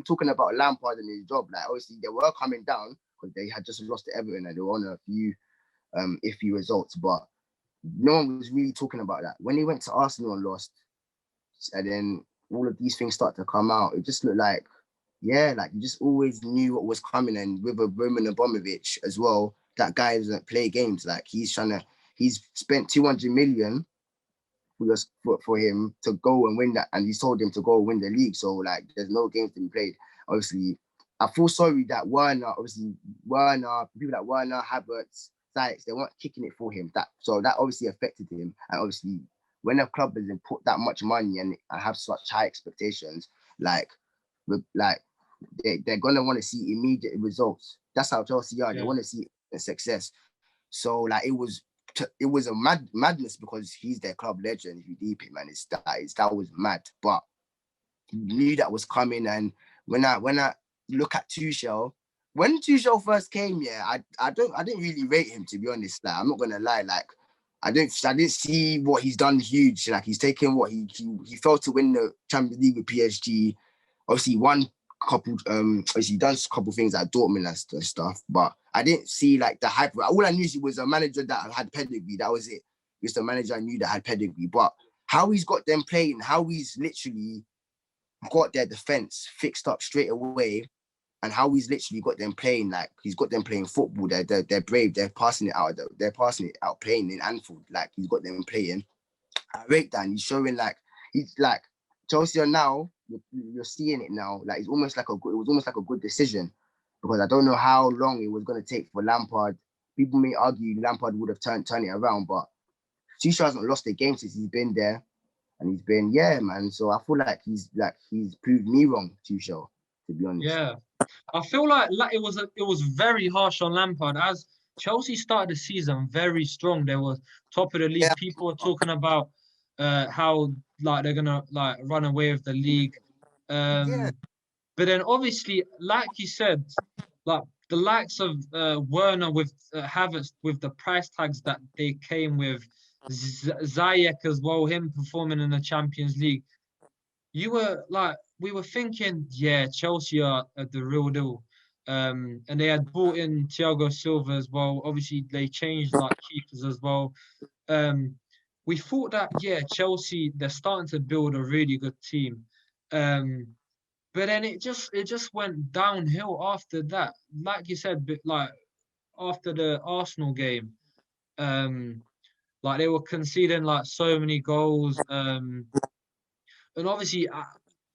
talking about Lampard and his job. Like obviously they were coming down because they had just lost to Everton and they were on a few iffy results, but no one was really talking about that. When they went to Arsenal and lost, and then all of these things start to come out, it just looked like, yeah, like you just always knew what was coming. And with a Roman Abramovich as well, that guy doesn't play games. Like he's spent 200 million for him to go and win that, and he's told him to go and win the league. So like, there's no games to be played. Obviously, I feel sorry that Werner, people like Werner, Havertz, Sykes, they weren't kicking it for him. That obviously affected him. And obviously, when a club has put that much money and have such high expectations, they're gonna want to see immediate results. That's how Chelsea are. They want to see a success. So like it was a madness because he's their club legend. If you deep it, man, that was mad. But he knew that was coming. And when I look at Tuchel, when Tuchel first came, I didn't really rate him, to be honest. Like I'm not gonna lie, like I didn't see what he's done huge. Like he's taken what he failed to win the Champions League with PSG. Obviously, he done a couple things at Dortmund and stuff, but I didn't see like the hype. All I knew he was a manager that had pedigree. That was it. He was the manager I knew that had pedigree. But how he's got them playing, how he's literally got their defense fixed up straight away, and how he's literally got them playing, like he's got them playing football. They're brave. They're passing it out playing in Anfield. Like he's got them playing. I rate that. And he's showing like he's like Chelsea are now. You're seeing it now. Like it was almost like a good decision, because I don't know how long it was going to take for Lampard. People may argue Lampard would have turned it around, but Tuchel hasn't lost a game since he's been there, and he's been man. So I feel like he's proved me wrong, Tuchel, to be honest. Yeah, I feel like it was very harsh on Lampard, as Chelsea started the season very strong. They were top of the league. Yeah. People were talking about how like they're gonna like run away with the league. But then obviously, like you said, like the likes of Werner with Havertz, with the price tags that they came with, Ziyech as well, him performing in the Champions League. We were thinking, yeah, Chelsea are the real deal. And they had brought in Thiago Silva as well. Obviously, they changed like keepers as well. We thought that, yeah, Chelsea, they're starting to build a really good team. But then it just went downhill after that. Like you said, like after the Arsenal game, like they were conceding like so many goals. And obviously,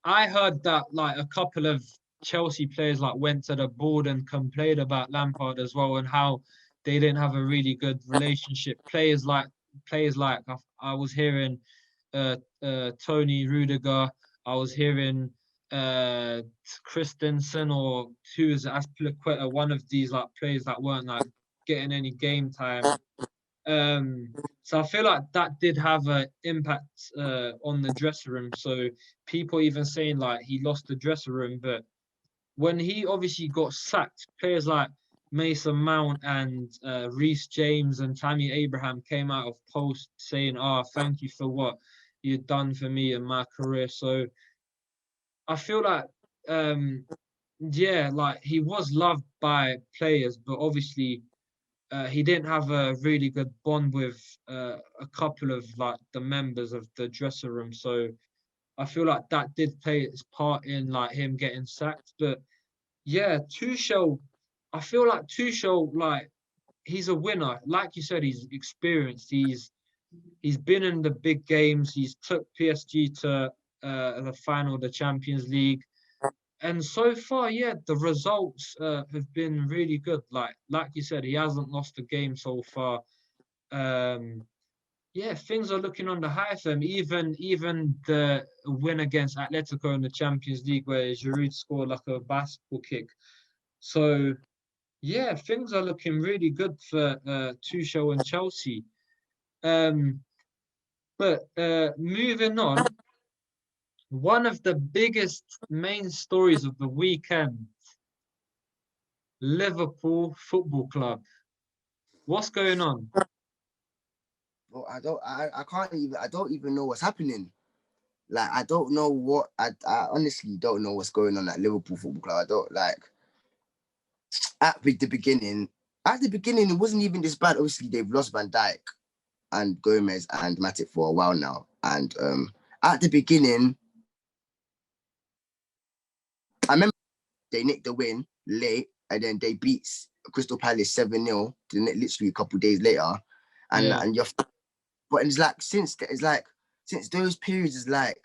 I heard that like a couple of Chelsea players like went to the board and complained about Lampard as well, and how they didn't have a really good relationship. Players like I was hearing Tony Rudiger. I was hearing Christensen, or who is Aspilicueta, one of these like players that weren't like getting any game time. So I feel like that did have an impact on the dressing room. So people even saying like he lost the dressing room, but when he obviously got sacked, players like Mason Mount and Reece James and Tammy Abraham came out of post saying, thank you for what you've done for me in my career. So I feel like, like he was loved by players, but obviously he didn't have a really good bond with a couple of like the members of the dressing room. So I feel like that did play its part in like him getting sacked. But yeah, Tuchel, I feel like Tuchel, like he's a winner. Like you said, he's experienced. He's been in the big games. He's took PSG to the final of the Champions League. And so far, yeah, the results have been really good. Like you said, he hasn't lost a game so far. Yeah, things are looking on the high for him. Even the win against Atletico in the Champions League, where Giroud scored like a basketball kick. So yeah, things are looking really good for Tuchel and Chelsea. But moving on, one of the biggest main stories of the weekend, Liverpool Football Club. What's going on? Well, I don't even know what's happening. Like, I don't know what, I honestly don't know what's going on at Liverpool Football Club. I don't like, at the beginning, it wasn't even this bad. Obviously, they've lost Van Dijk and Gomez and Matip for a while now. And at the beginning, I remember they nicked the win late and then they beat Crystal Palace 7-0 literally a couple of days later. And you're, but it's like since those periods, is like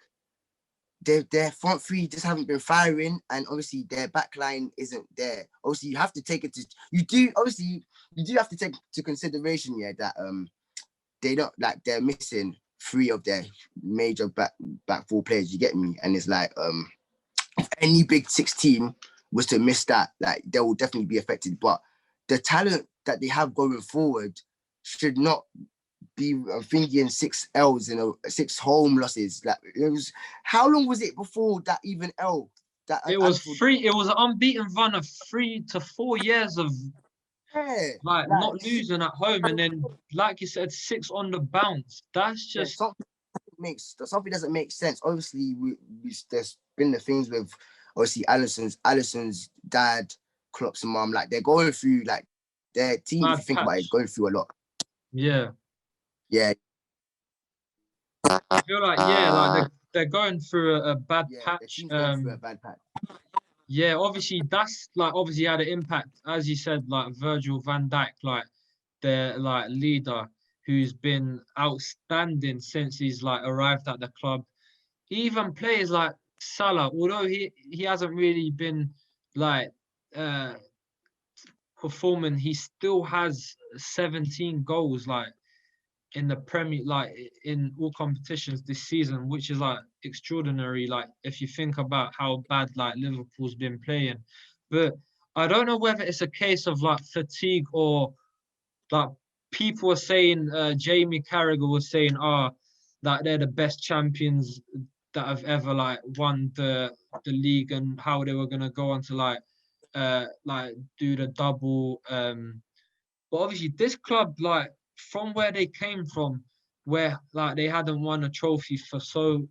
their front three just haven't been firing, and obviously their back line isn't there. Obviously, you have to take have to take to consideration, yeah, that they don't, like, they're missing 3 of their major back 4 players. You get me? And it's like if any Big 6 team was to miss that, like, they will definitely be affected. But the talent that they have going forward should not be thinking 6 L's, 6 home losses. Like, it was, how long was it before that even L? That it was it was an unbeaten run of 3 to 4 years of like not losing at home, and then like you said, 6 on the bounce. That's just something doesn't make sense. Obviously, there's been the things with obviously Allison's dad, Klopp's mom. Like, they're going through, like, their team, if you think about it, is going through a lot. Yeah. I feel like they're going through a bad patch. Going through a bad patch. Yeah, obviously that's like obviously had an impact, as you said, like Virgil van Dijk, like their like leader, who's been outstanding since he's like arrived at the club. Even players like Salah, although he hasn't really been like performing, he still has 17 goals like in the Premier, like in all competitions this season, which is like extraordinary. Like if you think about how bad like Liverpool's been playing, but I don't know whether it's a case of like fatigue or like people are saying. Jamie Carragher was saying, that they're the best champions that have ever like won the league, and how they were gonna go on to like do the double. But obviously this club, like from where they came from, where like they hadn't won a trophy for so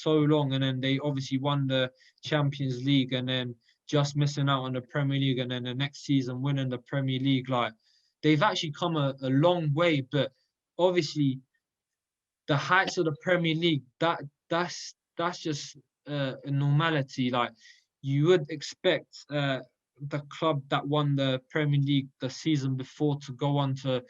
long, and then they obviously won the Champions League, and then just missing out on the Premier League, and then the next season winning the Premier League. Like they've actually come a long way, but obviously the heights of the Premier League, that's just a normality. Like you would expect the club that won the Premier League the season before to go on to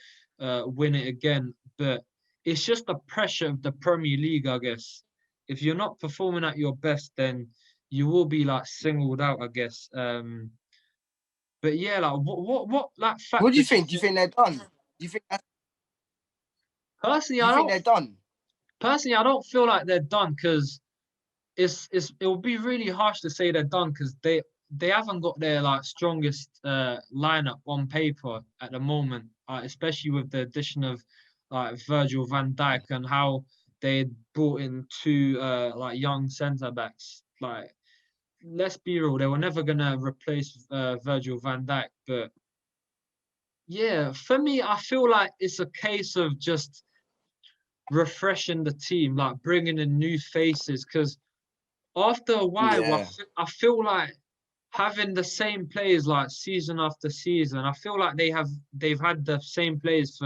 win it again. But it's just the pressure of the Premier League, I guess. If you're not performing at your best, then you will be like singled out, I guess. But yeah, like what like factors? What do you think? Do you think they're done? Do you think personally, they're done? Personally, I don't feel like they're done, because it would be really harsh to say they're done, because they haven't got their like strongest lineup on paper at the moment, especially with the addition of like Virgil van Dijk and how they brought in 2 like young centre backs. Like, let's be real, they were never gonna replace Virgil van Dijk, but Yeah, for me, I feel like it's a case of just refreshing the team, like bringing in new faces. Because after a while, Yeah, I feel like having the same players like season after season. I feel like they've had the same players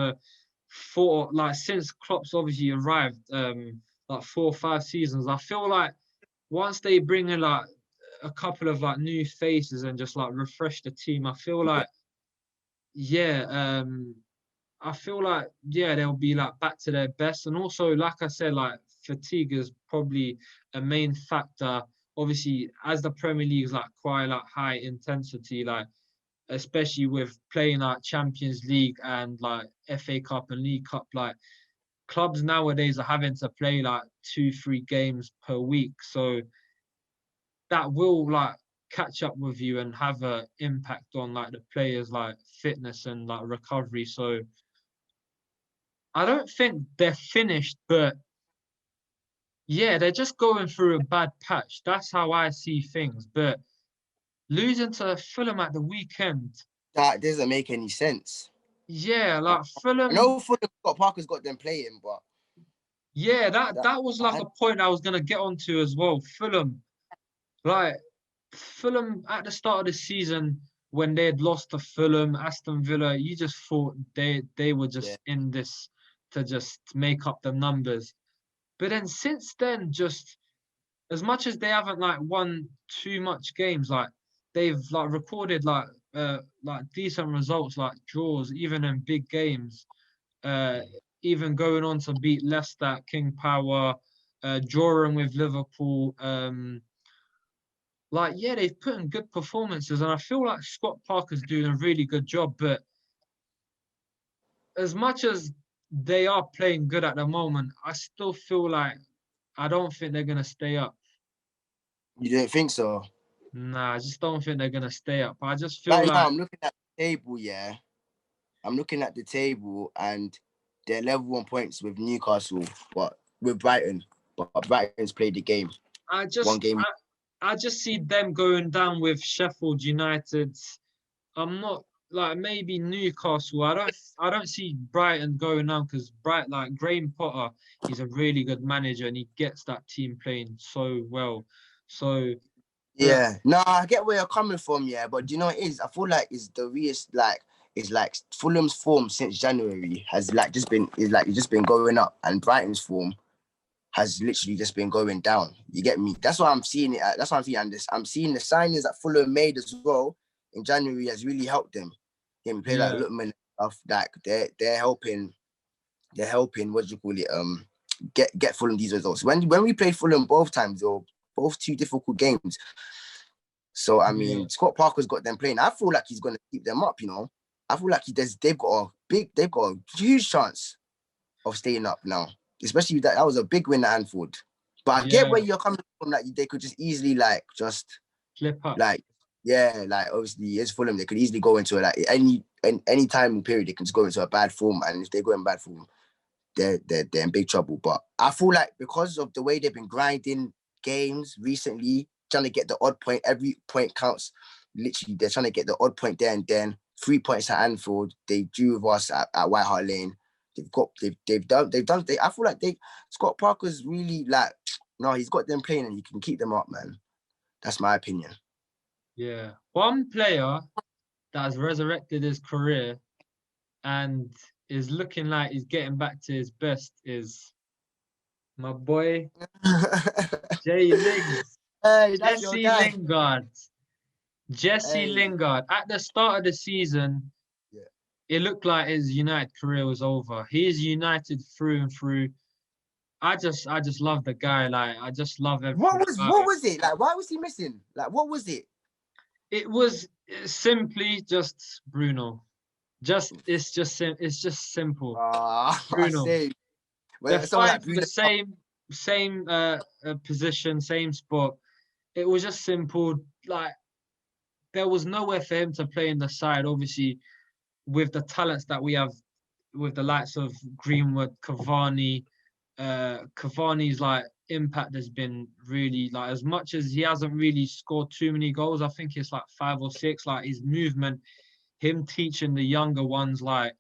for like since Klopp's obviously arrived, like 4 or 5 seasons. I feel like once they bring in like a couple of like new faces and just like refresh the team, I feel like yeah, I feel like yeah, they'll be like back to their best. And also, like I said, like fatigue is probably a main factor. Obviously, as the Premier League is like quite like high intensity, like especially with playing like Champions League and like FA Cup and League Cup, like clubs nowadays are having to play like 2, 3 games per week. So that will like catch up with you and have a impact on like the players like fitness and like recovery. So I don't think they're finished, but yeah, they're just going through a bad patch. That's how I see things. But losing to Fulham at the weekend, that doesn't make any sense. yeah, I, like I Fulham, know Fulham got Parker's got them playing, but yeah, that that that was like a point I was gonna get onto as well. Like Fulham at the start of the season when they had lost to Fulham, Aston Villa, you just thought they were yeah, just in this to just make up the numbers. But then since then, just as much as they haven't like won too much games, like they've like recorded like decent results, like draws, even in big games. Uh, even going on to beat Leicester at King Power, drawing with Liverpool. Like yeah, they've put in good performances, and I feel like Scott Parker's doing a really good job. But as much as they are playing good at the moment, I still feel like I don't think they're gonna stay up. you didn't think so. Nah, I just don't think they're gonna stay up. I just feel Right now, like I'm looking at the table. Yeah, I'm looking at the table, and they're level on points with Newcastle, but with Brighton. But Brighton's played the game, I one just game. I just see them going down with Sheffield United. I'm not like maybe Newcastle. I don't see Brighton going down because like Graham Potter, he's a really good manager and he gets that team playing so well. So, but Yeah, no, I get where you're coming from. Yeah, but do you know what it is? I feel like it's the realest. Like it's like Fulham's form since January has like just been it's just been going up, and Brighton's form has literally just been going down. You get me? That's why I'm seeing it. That's why I'm seeing this. I'm seeing the signings that Fulham made as well in January has really helped them. Yeah, we play like yeah, Lookman and stuff. Like they're helping. They're helping. What do you call it? Get Fulham these results. When we played Fulham both times, they were both two difficult games. So I yeah, mean, Scott Parker's got them playing. I feel like he's gonna keep them up. I feel like they've got a huge chance of staying up now, especially that was a big win at Anfield. But I get yeah, where you're coming from. Like they could just easily flip up. like yeah, like obviously it's Fulham. They could easily go into like any time period. They can just go into a bad form, and if they go in bad form, they're in big trouble. But I feel like because of the way they've been grinding games recently, trying to get the odd point, every point counts. Literally, they're trying to get the odd point there and then. 3 points at Anfield. They drew with us at White Hart Lane. I feel like Scott Parker's really like no, he's got them playing and he can keep them up, man. That's my opinion. Yeah, one player that has resurrected his career and is looking like he's getting back to his best is my boy Jay Lings, Hey, that's your Jesse guy. Lingard. Jesse Hey, Lingard. At the start of the season, yeah. it looked like his United career was over. He is United through and through. I just love the guy. Like I just love everything about What him. was it? Like why was he missing? Like what was it? It was simply just Bruno. It's just simple. I Bruno. say They're when someone fighting like for the Bruno. same position, same spot. It was just simple. Like there was nowhere for him to play in the side. Obviously, with the talents that we have, with the likes of Greenwood, Cavani, Cavani's like impact has been really like as much as he hasn't really scored too many goals. I think it's like 5 or 6. Like his movement, him teaching the younger ones, like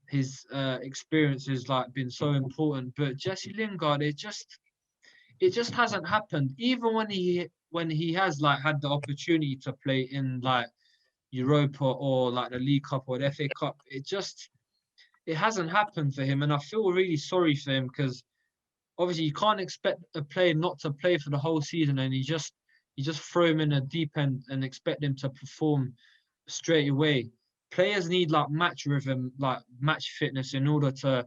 his experience has like been so important. But Jesse Lingard, it just hasn't happened. Even when he has like had the opportunity to play in like Europa or like the League Cup or the FA Cup, it hasn't happened for him. And I feel really sorry for him because obviously you can't expect a player not to play for the whole season, and you just throw him in a deep end and expect him to perform straight away. Players need like match rhythm, like match fitness in order to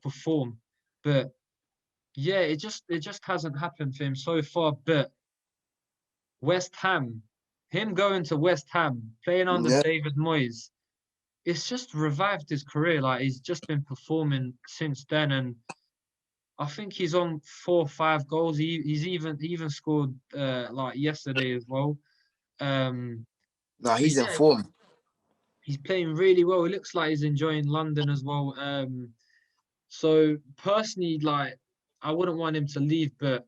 perform. But yeah, it just hasn't happened for him so far. But West Ham, him going to West Ham, playing under Yeah. David Moyes, it's just revived his career. Like he's just been performing since then, and I think he's on 4 or 5 goals. He even scored like yesterday as well. No, So he's in yeah, form. he's playing really well. It looks like he's enjoying London as well. So personally, like I wouldn't want him to leave, but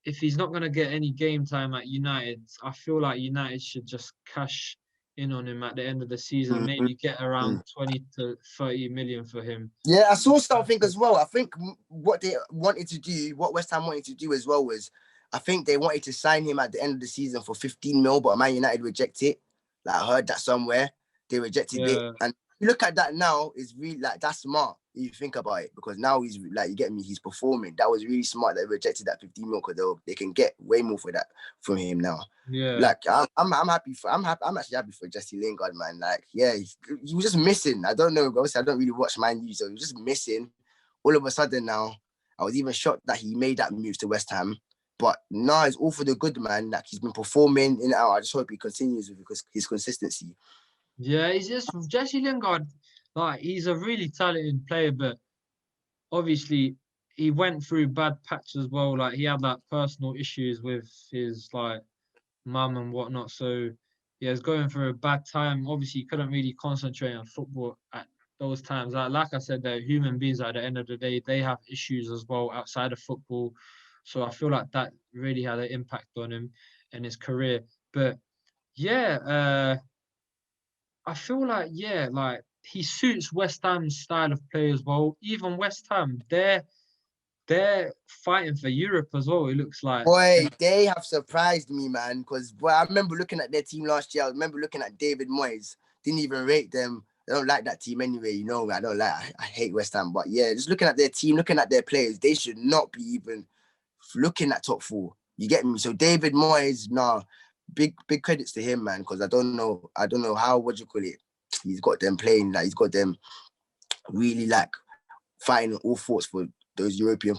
if he's not gonna get any game time at United, I feel like United should just cash in on him at the end of the season and Mhm. maybe get around 20 to 30 million for him. Yeah, I saw something as well. I think what they wanted to do, what West Ham wanted to do as well was, I think they wanted to sign him at the end of the season for 15 mil, but Man United rejected it. Like I heard that somewhere. They rejected it. Yeah, And you look at that now, it's really like that's smart if you think about it, because now he's like, you get me, he's performing. That was really smart that they rejected that 15 mil because they can get way more for that from him now. yeah. Like I'm happy for I'm actually happy for Jesse Lingard, man. Like, yeah, he was just missing. I don't know, obviously I don't really watch Man U, so he was just missing. All of a sudden now, I was even shocked that he made that move to West Ham. But now it's all for the good, man. Like he's been performing in and out. I just hope he continues with his consistency. Yeah, he's just Jesse Lingard, like he's a really talented player, but obviously he went through bad patch as well. Like he had like personal issues with his like mum and whatnot. So yeah, he's going through a bad time. Obviously, he couldn't really concentrate on football at those times. Like I said, they're human beings at the end of the day. They have issues as well outside of football. So I feel like that really had an impact on him and his career. But yeah, I feel like like he suits West Ham's style of play as well. Even West Ham, they're fighting for Europe as well. It looks like. Boy, they have surprised me, man. Because boy, I remember looking at their team last year. I remember looking at David Moyes. Didn't even rate them. I don't like that team anyway. You know, I don't like. I hate West Ham. But yeah, just looking at their team, looking at their players, they should not be even looking at top four. You get me? So David Moyes, nah, big credits to him, man. Because I don't know how, what you call it. He's got them playing, like he's got them really like fighting all thoughts for those European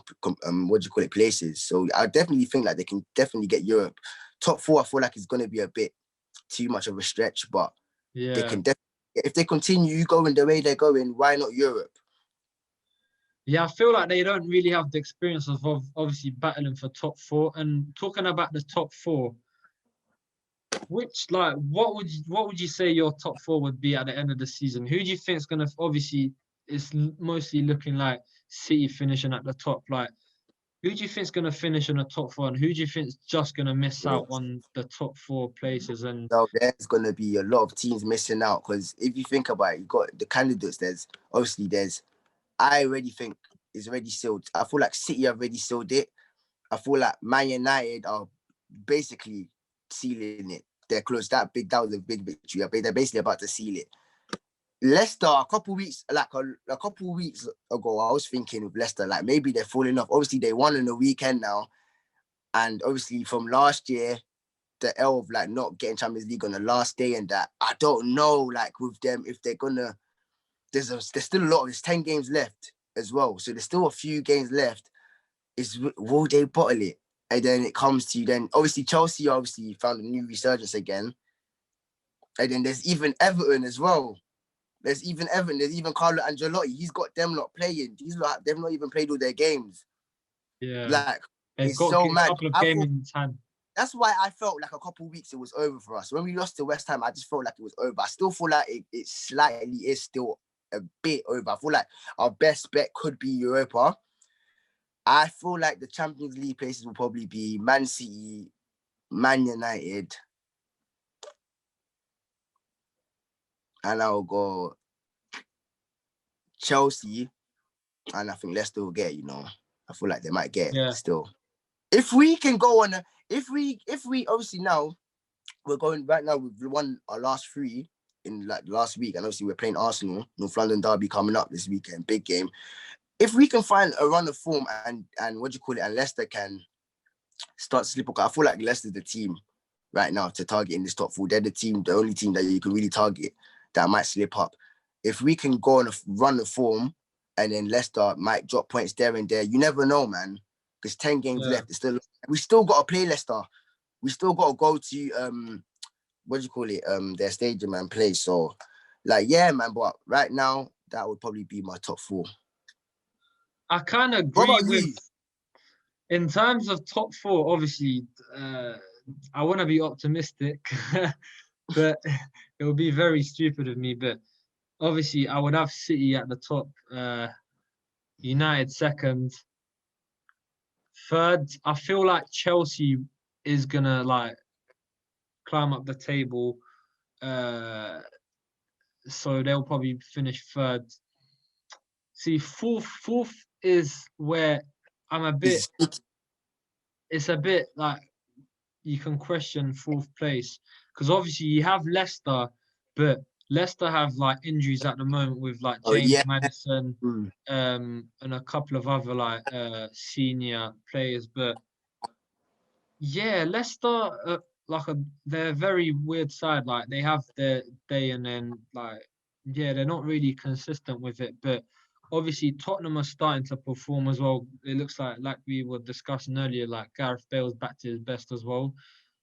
places. So I definitely think like they can definitely get Europe. Top four, I feel like it's gonna be a bit too much of a stretch, but they Yeah. can definitely, if they continue going the way they're going, why not Europe? Yeah, I feel like they don't really have the experience of obviously battling for top four. And talking about the top four, which like what would you say your top four would be at the end of the season? Who do you think is gonna obviously it's mostly looking like City finishing at the top. Like who do you think is gonna finish in the top four, and who do you think is just gonna miss out on the top four places? And So there's gonna be a lot of teams missing out because if you think about it, you got the candidates. I already think it's already sealed. I feel like City have already sealed it. I feel like Man United are basically sealing it. They're close. That was a big victory. They're basically about to seal it. Leicester, a couple weeks ago, I was thinking with Leicester, like maybe they're falling off. Obviously, they won on the weekend now, and obviously from last year, the L of like not getting Champions League on the last day, and that I don't know, like with them if they're gonna. There's still a lot. There's 10 games left as well, so there's still a few games left. Will they bottle it? And then it comes to then obviously Chelsea obviously found a new resurgence again, and then there's even Everton as well. There's even Everton. There's even Carlo Ancelotti. He's got them lot playing. They've not even played all their games. yeah, Like they've it's got so a mad. couple of I games thought in hand. that's why I felt like a couple of weeks it was over for us. When we lost to West Ham, I just felt like it was over. I still feel like it slightly is still a bit over. I feel like our best bet could be Europa. I feel like the Champions League places will probably be Man City, Man United. and I'll go Chelsea, and I think Leicester will get. I feel like they might get still. If we can go on, if we obviously now we're going right now. We've won our last 3 in like last week, and obviously we're playing Arsenal, North London derby coming up this weekend, big game. If we can find a run of form and what do you call it, and Leicester can start to slip up, I feel like Leicester's the team right now to target in this top 4. They're the only team that you can really target that might slip up. If we can go on a run of form, and then Leicester might drop points there and there, you never know, man. There's 10 games left. We still got to play Leicester. We still got to go to what do you call it? Their stadium and play. So, like, yeah, man. But right now, that would probably be my top 4. I kind of agree with. In terms of top 4, obviously, I want to be optimistic, but it would be very stupid of me. But obviously, I would have City at the top, United second, third. I feel like Chelsea is gonna like climb up the table, so they'll probably finish third. See, fourth is where I'm a bit. It's a bit like you can question 4th place because obviously you have Leicester, but Leicester have like injuries at the moment with like James Maddison, and a couple of other like senior players. But yeah, Leicester they're a very weird side. Like they have their day and then like they're not really consistent with it. But obviously Tottenham are starting to perform as well. It looks like we were discussing earlier, like Gareth Bale's back to his best as well.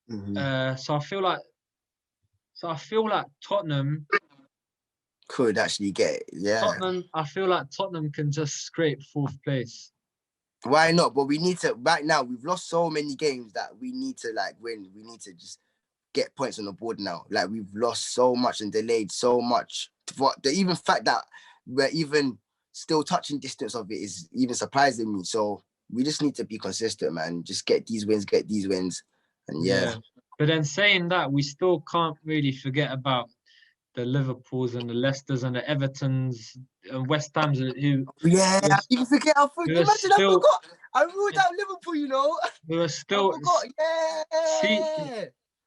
So I feel like Tottenham could actually get it. Yeah. I feel like Tottenham can just scrape 4th place. Why not? But we need to, right now, we've lost so many games that we need to like win. We need to just get points on the board now. Like we've lost so much and delayed so much. But the even fact that we're even still touching distance of it is even surprising me. So we just need to be consistent, man. Just get these wins. And yeah. But then saying that, we still can't really forget about the Liverpools and the Leicesters and the Evertons and West Ham's who. You forget. I forgot. I ruled out Liverpool. Who are still. I forgot. Yeah.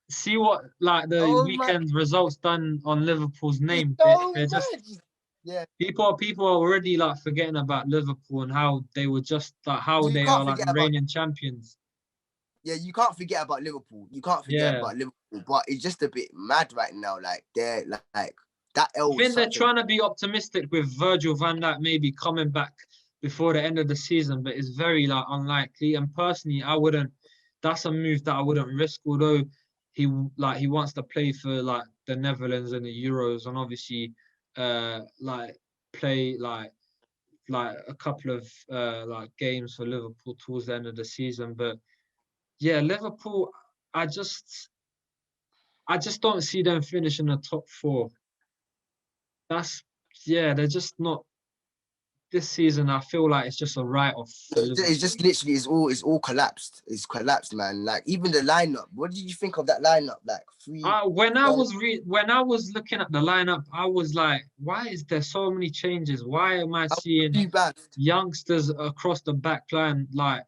See what like the weekend's results done on Liverpool's name. They're just. Yeah. People are already like forgetting about Liverpool and how they were just like how they are like the reigning champions. Yeah, you can't forget about Liverpool. But it's just a bit mad right now. Like they're like that. I think they're trying to be optimistic with Virgil van Dijk maybe coming back before the end of the season, but it's very like unlikely. And personally, I wouldn't. That's a move that I wouldn't risk. Although he wants to play for like the Netherlands and the Euros, and obviously like play like a couple of like games for Liverpool towards the end of the season, but. Yeah, Liverpool, I just don't see them finishing the top 4. They're just not this season. I feel like it's just a write-off. It's just literally it's all collapsed. It's collapsed, man. Like even the lineup. What did you think of that lineup? Like when I was looking at the lineup, I was like, why is there so many changes? Why am I seeing youngsters across the back line like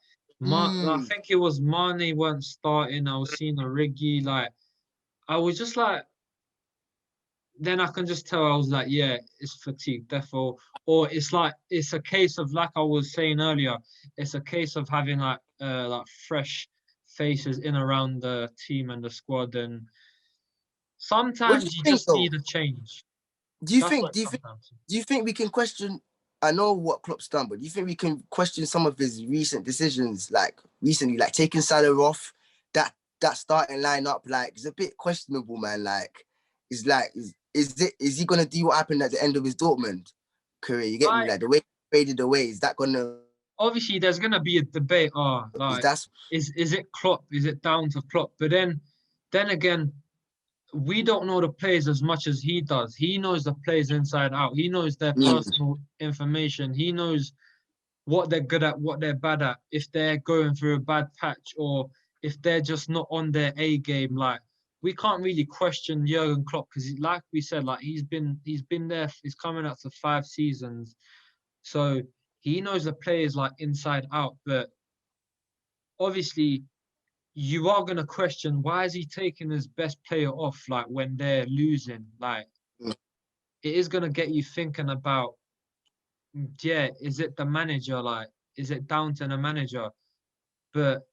I think it was Mane weren't starting. I was seeing Origi. Like, I was just like, then I can just tell I was like, yeah, it's fatigue, therefore, or it's like it's a case of like I was saying earlier, it's a case of having like fresh faces in around the team and the squad, and sometimes you just need a change. Do you think we can question? I know what Klopp's done, but do you think we can question some of his recent decisions, like recently, like taking Salah off that starting lineup? Like, it's a bit questionable, man. Like, is he gonna do what happened at the end of his Dortmund career? You get me? Like the way he faded away, is that gonna? Obviously, there's gonna be a debate. Is it Klopp? Is it down to Klopp? But then again. We don't know the players as much as he does. He knows the players inside out. He knows their personal information. He knows what they're good at, what they're bad at, if they're going through a bad patch or if they're just not on their A game. Like we can't really question Jurgen Klopp because, like we said, like he's been there. He's coming up to 5 seasons, so he knows the players like inside out. But obviously, you are gonna question why is he taking his best player off like when they're losing. Like it is gonna get you thinking about, yeah, is it the manager? Like, is it down to the manager? But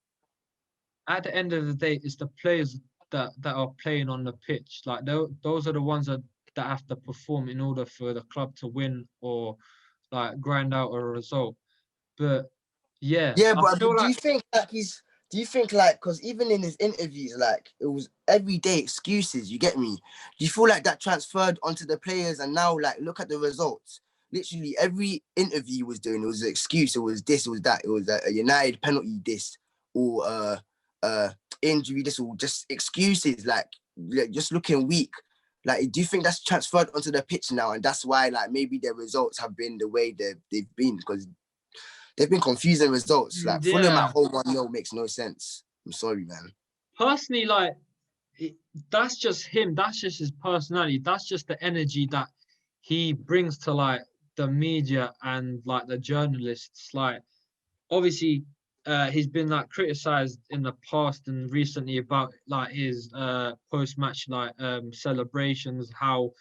at the end of the day, it's the players that are playing on the pitch. Like those are the ones that have to perform in order for the club to win or like grind out a result. But yeah, Yeah, I but feel do like you think like do you think like, because even in his interviews, like it was everyday excuses, you get me? Do you feel like that transferred onto the players and now like look at the results? Literally every interview he was doing, it was an excuse. It was this, it was that, it was a United penalty this, or injury this, or just excuses, like just looking weak. Like, do you think that's transferred onto the pitch now, and that's why like maybe their results have been the way they've been? Because they've been confusing results. Like Fulham at yeah, home 1-0 makes no sense. I'm sorry, man. personally, like that's just him. That's just his personality. That's just the energy that he brings to like the media and like the journalists. Like obviously he's been like criticized in the past and recently about like his post-match like celebrations, how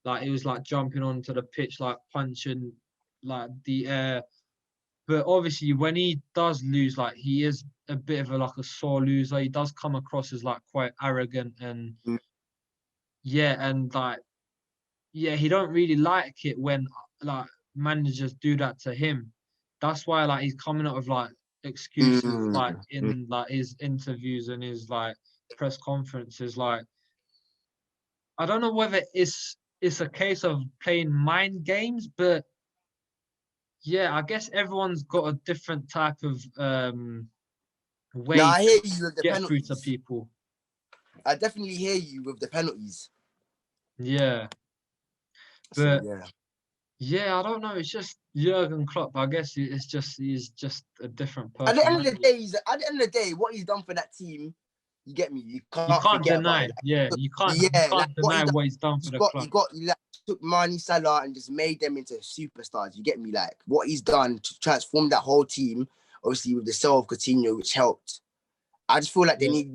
like he was like jumping onto the pitch like punching like the air. But obviously when he does lose, like he is a bit of a like a sore loser. He does come across as like quite arrogant and Mm. yeah, and like yeah, he don't really like it when like managers do that to him. That's why like he's coming up with like excuses like Mm. in like his interviews and his like press conferences. Like I don't know whether it's a case of playing mind games, but yeah, I guess everyone's got a different type of Now way I to hear you with the get through to penalties. people. I definitely hear you with the penalties. Yeah, So but yeah. yeah, I don't know. It's just Jurgen Klopp. I guess he's just a different At the end of the personality. day, at the end of the day, what he's done for that team, you get me. You You can't can't forget about deny. it. Yeah, Like, you yeah, like can't what he deny done. what he's done for the He club. got he like, took Mane, Salah, and just made them into superstars. You get me? Like what he's done to transform that whole team. Obviously with the sale of Coutinho, which helped. I just feel like they Yeah, need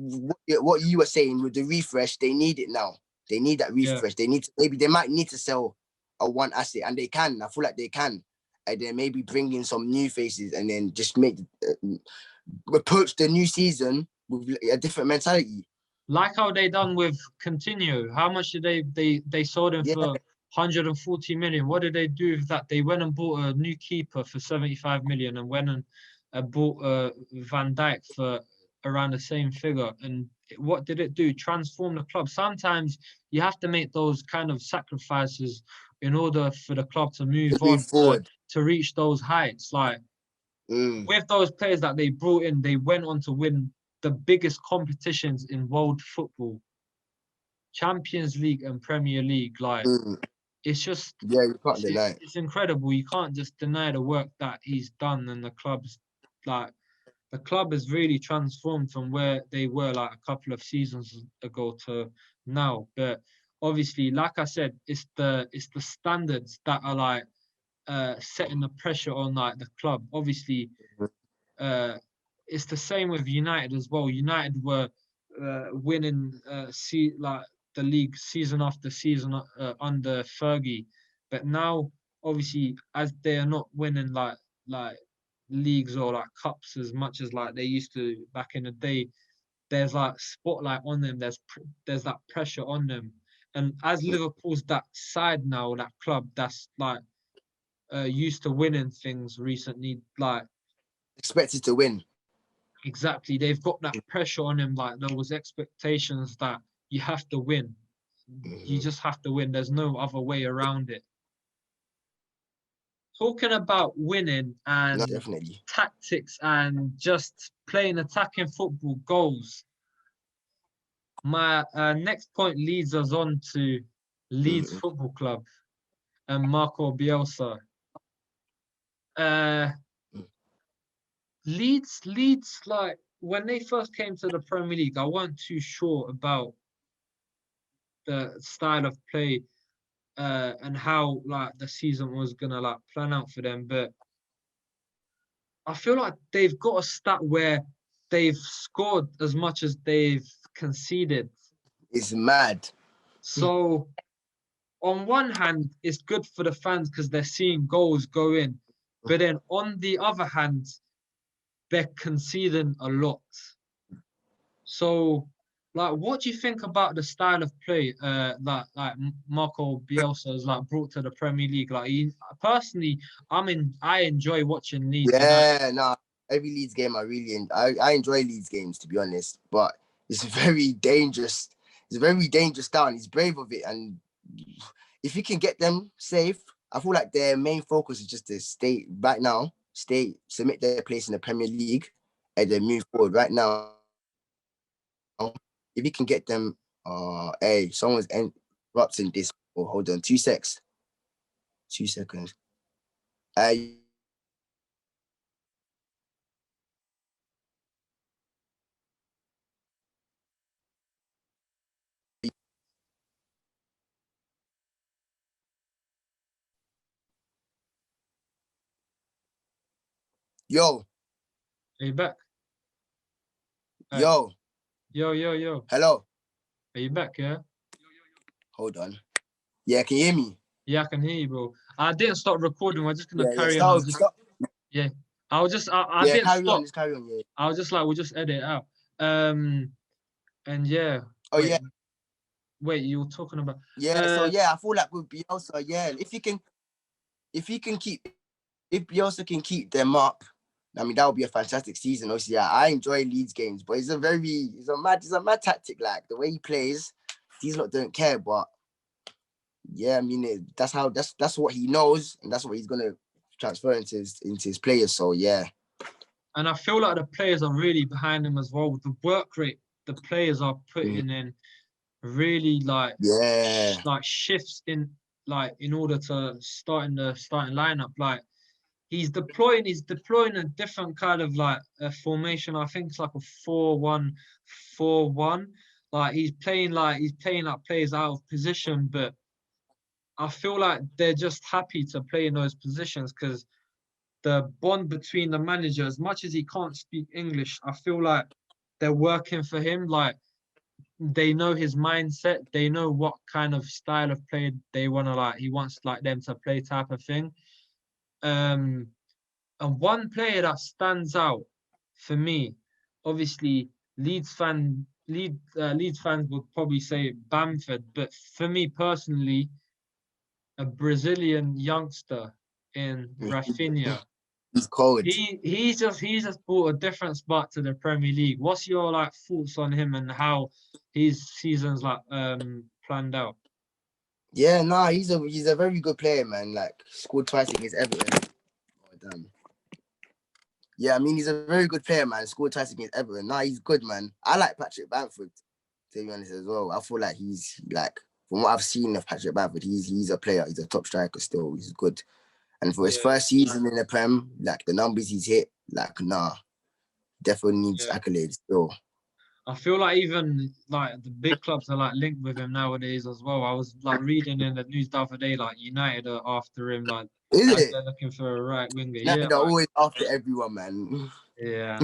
what you were saying with the refresh. They need it now. They need that yeah, refresh. They need to, maybe they might need to sell a one asset, and they can. I feel like they can, and then maybe bring in some new faces, and then just make approach the new season with a different mentality. like how they done with Coutinho. How much did they sold him Yeah, for 140 million? What did they do with that? They went and bought a new keeper for 75 million and went and bought Van Dijk for around the same figure. And what did it do? Transform the club. Sometimes you have to make those kind of sacrifices in order for the club to to move move on forward. to reach those heights. Like Mm, with those players that they brought in, they went on to win the biggest competitions in world football, Champions League and Premier League. Like mm. it's just Yeah, you can't deny it. it's incredible. You can't just deny the work that he's done and the club's like the club has really transformed from where they were like a couple of seasons ago to now. But obviously, like I said, it's the standards that are like setting the pressure on like the club. Obviously, uh, it's the same with United as well. United were winning like the league season after season under Fergie, but now obviously as they are not winning like leagues or like cups as much as like they used to back in the day, there's like spotlight on them. There's that pressure on them, and as Liverpool's that side now, that club that's like used to winning things recently, like Expected to win. exactly. They've got that pressure on him, like those expectations that you have to win. You Mhm. just have to win. There's no other way around it. Talking about winning No, and definitely. tactics and just playing attacking football goals, my next point leads us on to Leeds Mm. Football Club and Marco Bielsa. Uh, Leeds, like when they first came to the Premier League, I wasn't too sure about the style of play and how like the season was gonna like plan out for them. But I feel like they've got a stat where they've scored as much as they've conceded. It's mad. So on one hand, it's good for the fans because they're seeing goals go in. But then on the other hand, they're conceding a lot. So, like, what do you think about the style of play that like Marco Bielsa has like brought to the Premier League? Like, personally, I enjoy watching Leeds. Yeah, no. Every Leeds game I enjoy Leeds games, to be honest. But it's very dangerous. It's a very dangerous style. And he's brave of it. And if he can get them safe, I feel like their main focus is just to stay right now, submit their place in the Premier League, and then move forward. Right now, if he can get them, hey, someone's interrupting this. Oh, hold on, 2 seconds. Uh, yo, Are you back? yo, Yo. hello. Are you back? Yeah. Hold on. Yeah, can you hear me? Yeah, I can hear you, bro. I didn't stop recording. We're just gonna carry on. Yeah. I was just I didn't carry stop. on, just carry on. Yeah. I was just like, we'll just edit it out. And yeah. Oh wait, yeah. Wait, you were talking about Yeah. So yeah, I feel like with Bielsa, yeah, if Bielsa can keep them up, I mean that would be a fantastic season. Obviously, yeah, I enjoy Leeds games, but it's a mad tactic. Like the way he plays, these lot don't care. But yeah, I mean that's what he knows, and that's what he's gonna transfer into his players. So yeah. and I feel like the players are really behind him as well. With the work rate the players are putting in really like shifts in like in order to start in the starting lineup. Like he's deploying a different kind of like a formation. I think it's like a 4-1-4-1. Like he's playing like players out of position, but I feel like they're just happy to play in those positions because the bond between the manager, as much as he can't speak English, I feel like they're working for him. Like they know his mindset, they know what kind of style of play they want to like. He wants like them to play type of thing. And one player that stands out for me, obviously Leeds fans would probably say Bamford, but for me personally, a Brazilian youngster in Rafinha. He's cold. He's just brought a different spot to the Premier League. What's your like thoughts on him and how his season's like planned out? Yeah, nah, he's a very good player, man. Like scored twice against Everton. Oh, damn. Yeah, I mean he's a very good player, man. Scored twice against Everton. Nah, he's good, man. I like Patrick Bamford, to be honest as well. I feel like he's like from what I've seen of Patrick Bamford, he's a player. He's a top striker still. He's good. And for his first season in the Prem, like the numbers he's hit, like nah, definitely needs accolades still. I feel like even like the big clubs are like linked with him nowadays as well. I was like reading in the news the other day, like United are after him, like they're looking for a right winger. United they're always after everyone, man. Yeah.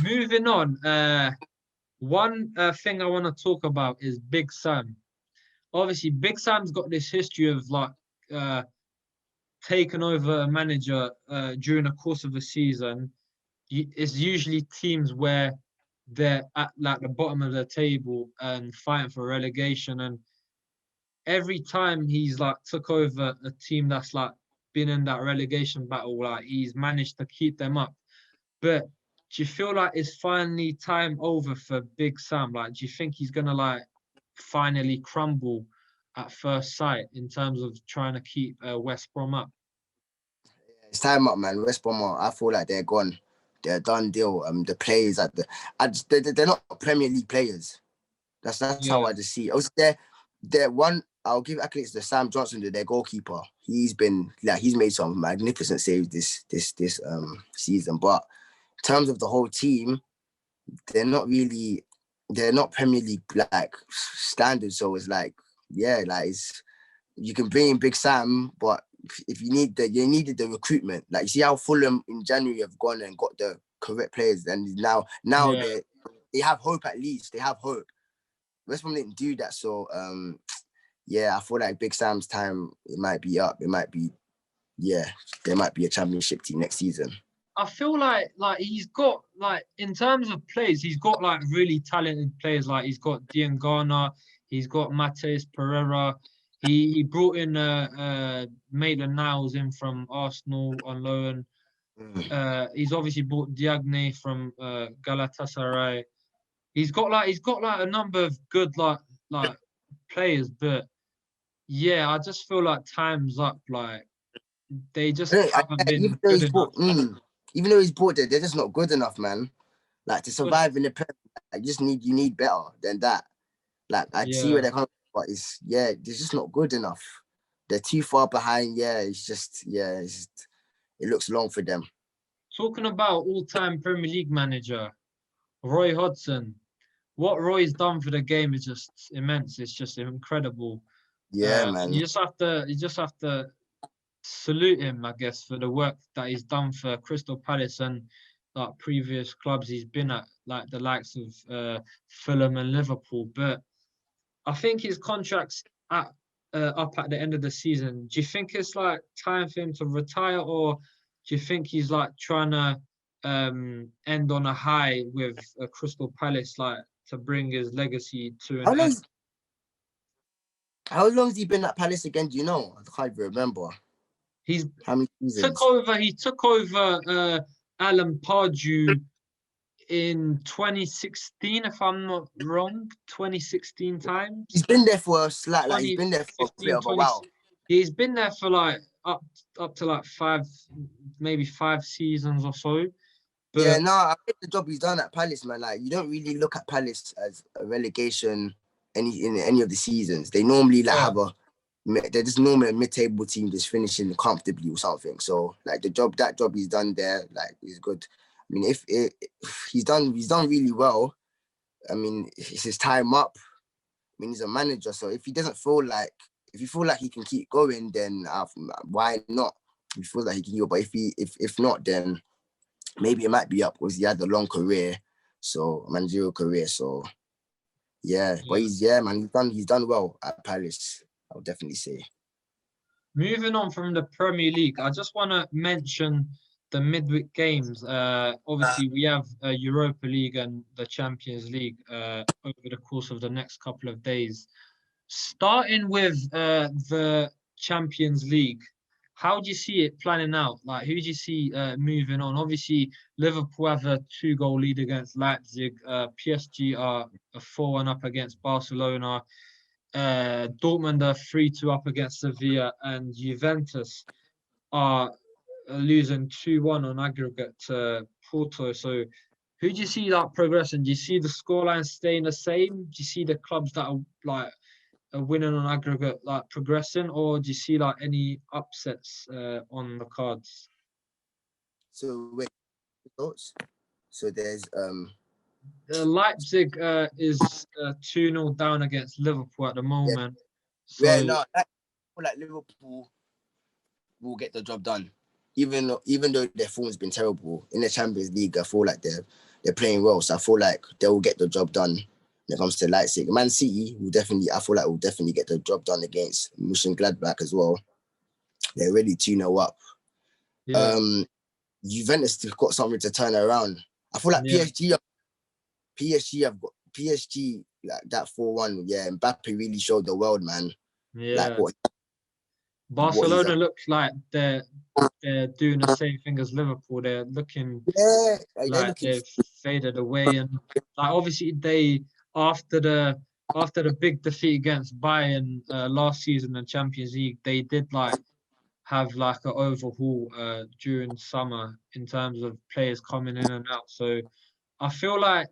Moving on. One thing I want to talk about is Big Sam. Obviously, Big Sam's got this history of like taking over a manager during the course of a season. It's usually teams where they're at like the bottom of the table and fighting for relegation. And every time he's like took over a team that's like been in that relegation battle, like he's managed to keep them up. But do you feel like it's finally time over for Big Sam? Like, do you think he's gonna like finally crumble at first sight in terms of trying to keep West Brom up? It's time up, man. West Brom, I feel like they're gone. They're a done deal. The players they're not Premier League players. That's how I just see it. Also, they're one. I'll give accolades to Sam Johnson, their goalkeeper. He's made some magnificent saves this season. But in terms of the whole team, they're not really they're not Premier League like standards. So it's like, yeah, like you can bring in Big Sam, but if you needed the recruitment. Like you see how Fulham in January have gone and got the correct players, and now Yeah. they have hope at least. They have hope. West Brom didn't do that, so yeah, I feel like Big Sam's time it might be up. It might be, yeah, there might be a championship team next season. I feel like he's got like in terms of players, he's got like really talented players. Like he's got Diangana, he's got Mateus Pereira. He brought in Maitland Niles in from Arsenal on loan. He's obviously bought Diagne from Galatasaray. He's got like a number of good like players, but yeah, I just feel like time's up. Like they just haven't been good enough. Even though he's bought it, they're just not good enough, man. Like to survive in the Premier, like you need better than that. Like I see where they're coming from, but they're just not good enough. They're too far behind. It looks long for them. Talking about all-time Premier League manager Roy Hodgson, what Roy's done for the game is just immense. It's just incredible. Man. You just have to salute him, I guess, for the work that he's done for Crystal Palace and like previous clubs he's been at, like the likes of Fulham and Liverpool. But I think his contract's up at the end of the season. Do you think it's like time for him to retire, or do you think he's like trying to end on a high with Crystal Palace, like to bring his legacy to an end? How long has he been at Palace again? Do you know? I can't even remember. How many seasons? He took over Alan Pardew in 2016, if I'm not wrong. 2016 time. He's been there for a slight, like he's been there for a bit of a while. He's been there for like up to like maybe 5 seasons or so. But I think the job he's done at Palace, man. Like you don't really look at Palace as a relegation in any of the seasons. They normally they're just normally a mid-table team just finishing comfortably or something. So like that job he's done there, like is good. I mean, if he's done really well. I mean, it's his time up. I mean, he's a manager, so if he feel like he can keep going, then why not? If he feels like he can go, but if not, then maybe it might be up because he had a long career, so managerial career. So but he's done well at Palace. I would definitely say. Moving on from the Premier League, I just want to mention the midweek games. Obviously, we have Europa League and the Champions League over the course of the next couple of days. Starting with the Champions League, how do you see it planning out? Like, who do you see moving on? Obviously, Liverpool have a 2-goal lead against Leipzig. PSG are a 4-1 up against Barcelona. Dortmund are 3-2 up against Sevilla, and Juventus are losing 2-1 on aggregate to Porto. So who do you see that progressing? Do you see the scoreline staying the same? Do you see the clubs that are winning on aggregate like progressing, or do you see like any upsets on the cards? So wait, thoughts? So there's Leipzig is 2-0 down against Liverpool at the moment. I feel like Liverpool will get the job done. Even though their form has been terrible in the Champions League, I feel like they're playing well. So I feel like they will get the job done when it comes to Leipzig. Man City will definitely get the job done against Mönchengladbach as well. They're really 2-0 up. Yeah. Juventus still got something to turn around. I feel like PSG like that 4-1. Yeah, Mbappe really showed the world, man. Yeah. Like Barcelona looks like they're doing the same thing as Liverpool. They're looking they've faded away, and like obviously they after the big defeat against Bayern last season in Champions League, they did have like an overhaul during summer in terms of players coming in and out. So I feel like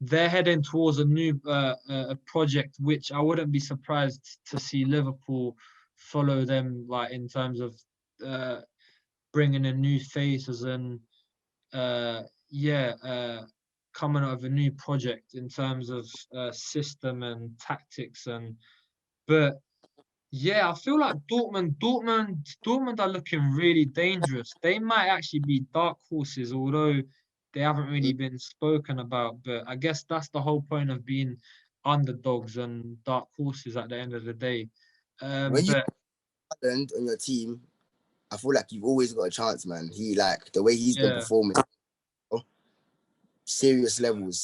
they're heading towards a new a project, which I wouldn't be surprised to see Liverpool follow them, like in terms of bringing in new faces and coming out of a new project in terms of system and tactics, but yeah, I feel like Dortmund are looking really dangerous. They might actually be dark horses, although they haven't really been spoken about. But I guess that's the whole point of being underdogs and dark horses at the end of the day. When you But Haaland on your team, I feel like you've always got a chance, man. He like the way he's been yeah, performing, serious levels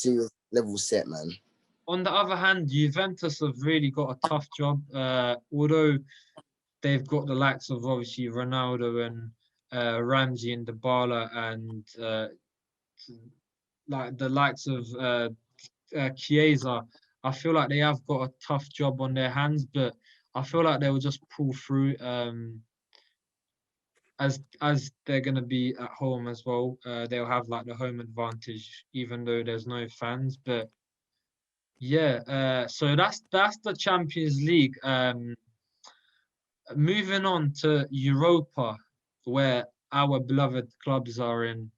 set, man. on the other hand, Juventus have really got a tough job. Although they've got the likes of obviously Ronaldo and Ramsey and Dybala and like the likes of Chiesa. I feel like they have got a tough job on their hands, but I feel like they will just pull through. As they're gonna be at home as well, they'll have like the home advantage, even though there's no fans. But yeah, so that's the Champions League. Moving on to Europa, where our beloved clubs are in.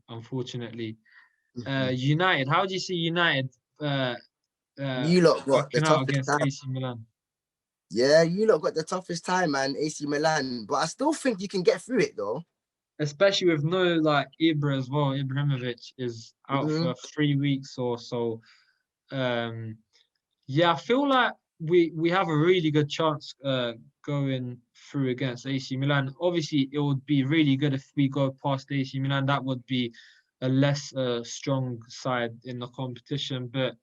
Unfortunately, United. How do you see United You lot got the working out toughest against time. AC Milan? Yeah, you lot got the toughest time, man. AC Milan, but I still think you can get through it though. Especially with no like Ibra as well. Ibrahimovic is out Mhm. for 3 weeks or so. Um, yeah, I feel like we have a really good chance going through against AC Milan. Obviously, it would be really good if we go past AC Milan. That would be a less strong side in the competition. But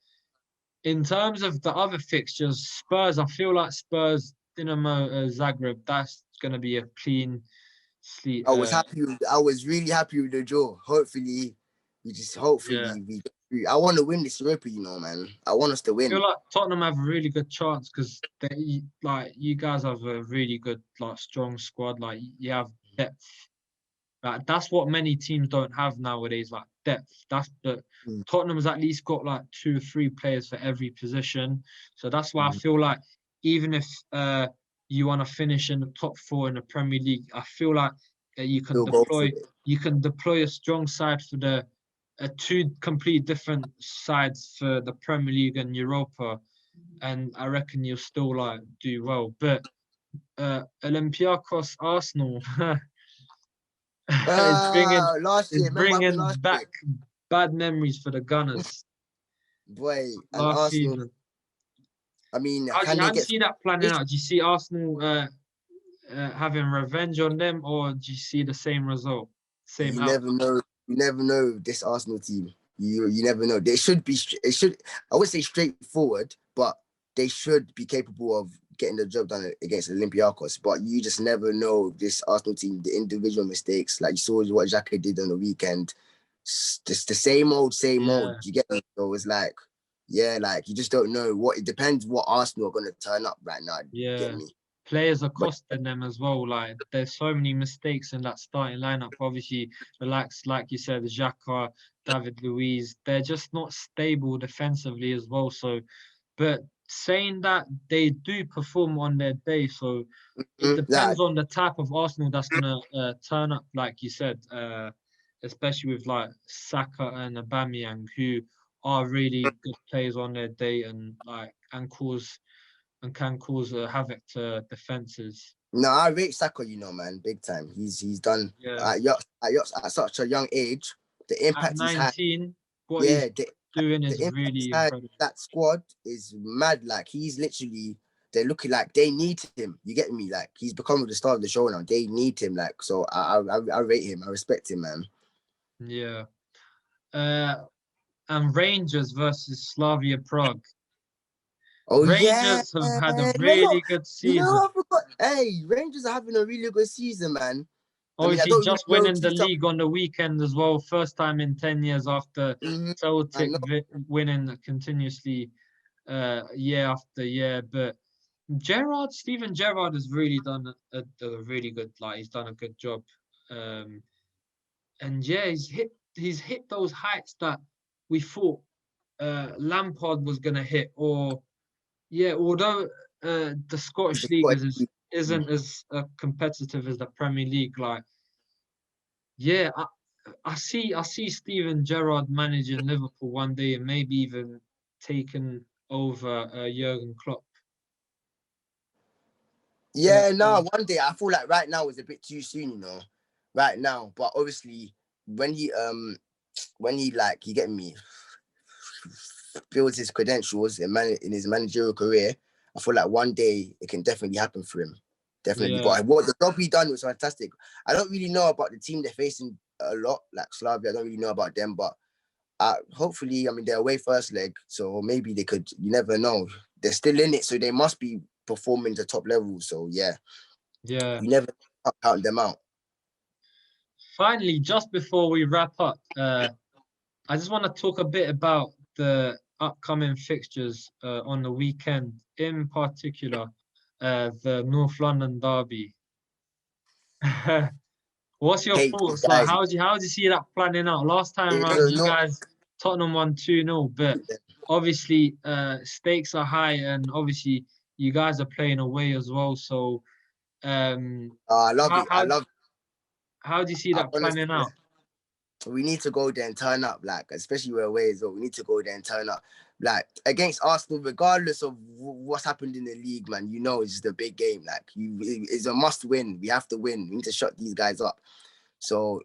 in terms of the other fixtures, Spurs, I feel like Spurs, Dinamo Zagreb, that's going to be a clean sleep. I was really happy with the draw. Hopefully, Yeah. I want to win this Europa, man. I want us to I feel win. like Tottenham have a really good chance because they like you guys have a really good like strong squad. Like you have depth. Like that's what many teams don't have nowadays. Like depth. That's but Mm, Tottenham's at least got like 2 or 3 players for every position. So that's why I mm. feel like even if you want to finish in the top 4 in the Premier League, I feel like We'll go for it. you can deploy a strong side for the 2 complete different sides for the Premier League and Europa, and I reckon you'll still like do well. But Olympiacos Arsenal is bringing Last is year, remember what happened bringing last year? back bad memories for the Gunners Boy, and last Arsenal. season. I mean, How can do they you get? see that planning out? Do you see Arsenal having revenge on them, or do you see the same result, same You never outcome? know. You never know this Arsenal team. You never know. They should be. It should. I would say straightforward, but they should be capable of getting the job done against Olympiacos. But you just never know this Arsenal team. The individual mistakes, like you saw what Xhaka did on the weekend. Just the same old, same old. Yeah, You get me? So it's like, yeah, like you just don't know what. It depends what Arsenal are going to turn up right now. You get yeah. me? Players are But costing them as well. Like there's so many mistakes in that starting lineup. Obviously, the likes, like you said, Xhaka, David Luiz, they're just not stable defensively as well. So, but saying that, they do perform on their day. So it like, depends on the type of Arsenal that's gonna turn up, like you said, especially with like Saka and Aubameyang, who are really good players on their day and like can cause havoc to defenses. no, I rate Saka, man, big time. He's done Yeah. at such a young age. The At impact he's had, 19, what he's yeah, doing the is impact he's really had. incredible. That squad is mad. Like he's literally, they're looking like they need him. You get me? Like he's becoming the star of the show now. They need him. Like so, I rate him. I respect him, man. Yeah. Uh, and Rangers versus Slavia Prague. Oh yeah, Rangers have had a you know, really good season. I forgot. Hey, Rangers are having a really good season, man. I mean, I Obviously, don't really just know winning too the much. league on the weekend as well. First time in 10 years after I Celtic know. winning continuously year after year. But Steven Gerrard has really done a really good, like he's done a good job. Um, and yeah, he's hit those heights that we thought Lampard was gonna hit. Or yeah, although the Scottish League isn't as competitive as the Premier League, like yeah, I see Steven Gerrard managing Liverpool one day and maybe even taking over Jurgen Klopp. Yeah, no, one day I feel like right now is a bit too soon, you know. Right now, but obviously when he like you get me builds his credentials in his managerial career, I feel like one day it can definitely happen for him. Definitely. Yeah. But what the job he done was fantastic. I don't really know about the team they're facing a lot, like Slavia. I don't really know about them, but hopefully, I mean, they're away first leg, so maybe they could. You never know. They're still in it, so they must be performing to top level. So yeah, you never count them out. Finally, just before we wrap up, I just want to talk a bit about the upcoming fixtures on the weekend, in particular, the North London derby. What's your thoughts? Like, how do you see that planning out? Last time around, you guys, Tottenham won 2-0, but obviously stakes are high, and obviously you guys are playing away as well. So, I love it. How do you see that planning out? We need to go there and turn up, like, especially we're away as well. We need to go there and turn up, like, against Arsenal, regardless of what's happened in the league, man. You know, it's just a big game. Like, it's a must win. We have to win. We need to shut these guys up. So,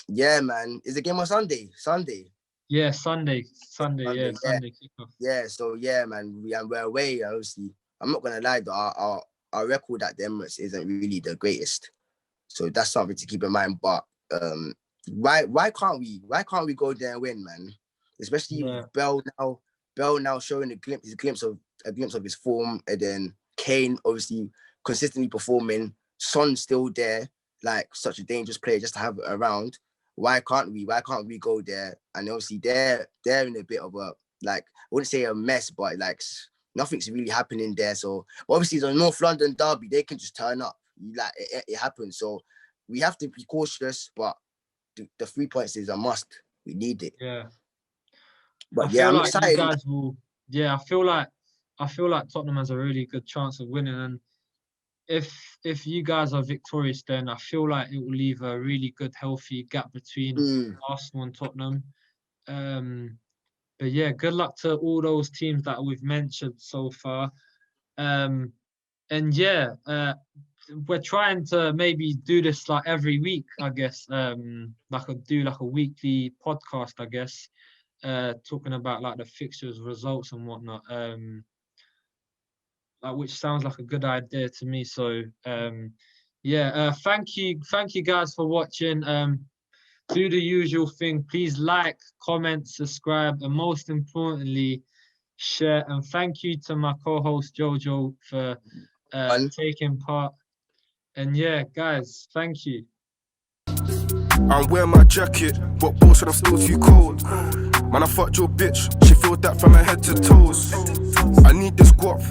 yeah, man. Is the game on Sunday? Yeah, Sunday. Sunday kickoff. Yeah, so yeah, man. We're away, obviously. I'm not gonna lie, though, our record at the Emirates isn't really the greatest. So that's something to keep in mind. But why can't we go there and win, man? Especially with Bell now showing a glimpse of his form, and then Kane obviously consistently performing. Son still there, like such a dangerous player just to have around. Why can't we go there? And obviously they're in a bit of a, like, I wouldn't say a mess, but like nothing's really happening there. So obviously it's a North London derby, they can just turn up. Like it happens. So we have to be cautious, but the 3 points is a must. We need it. Yeah. But yeah, I'm excited. I feel like Tottenham has a really good chance of winning, and if you guys are victorious, then I feel like it will leave a really good, healthy gap between Arsenal and Tottenham. But yeah, good luck to all those teams that we've mentioned so far. And yeah, we're trying to maybe do this like every week, I guess. Like a weekly podcast, I guess, talking about like the fixtures, results, and whatnot. Which sounds like a good idea to me. So yeah, thank you guys for watching. Do the usual thing. Please like, comment, subscribe, and most importantly, share. And thank you to my co-host Jojo for taking part. And yeah, guys, thank you. I'm wearing my jacket, but boss, and I'm still too cold. Man, I fucked your bitch. She filled that from her head to toes. I need this guap.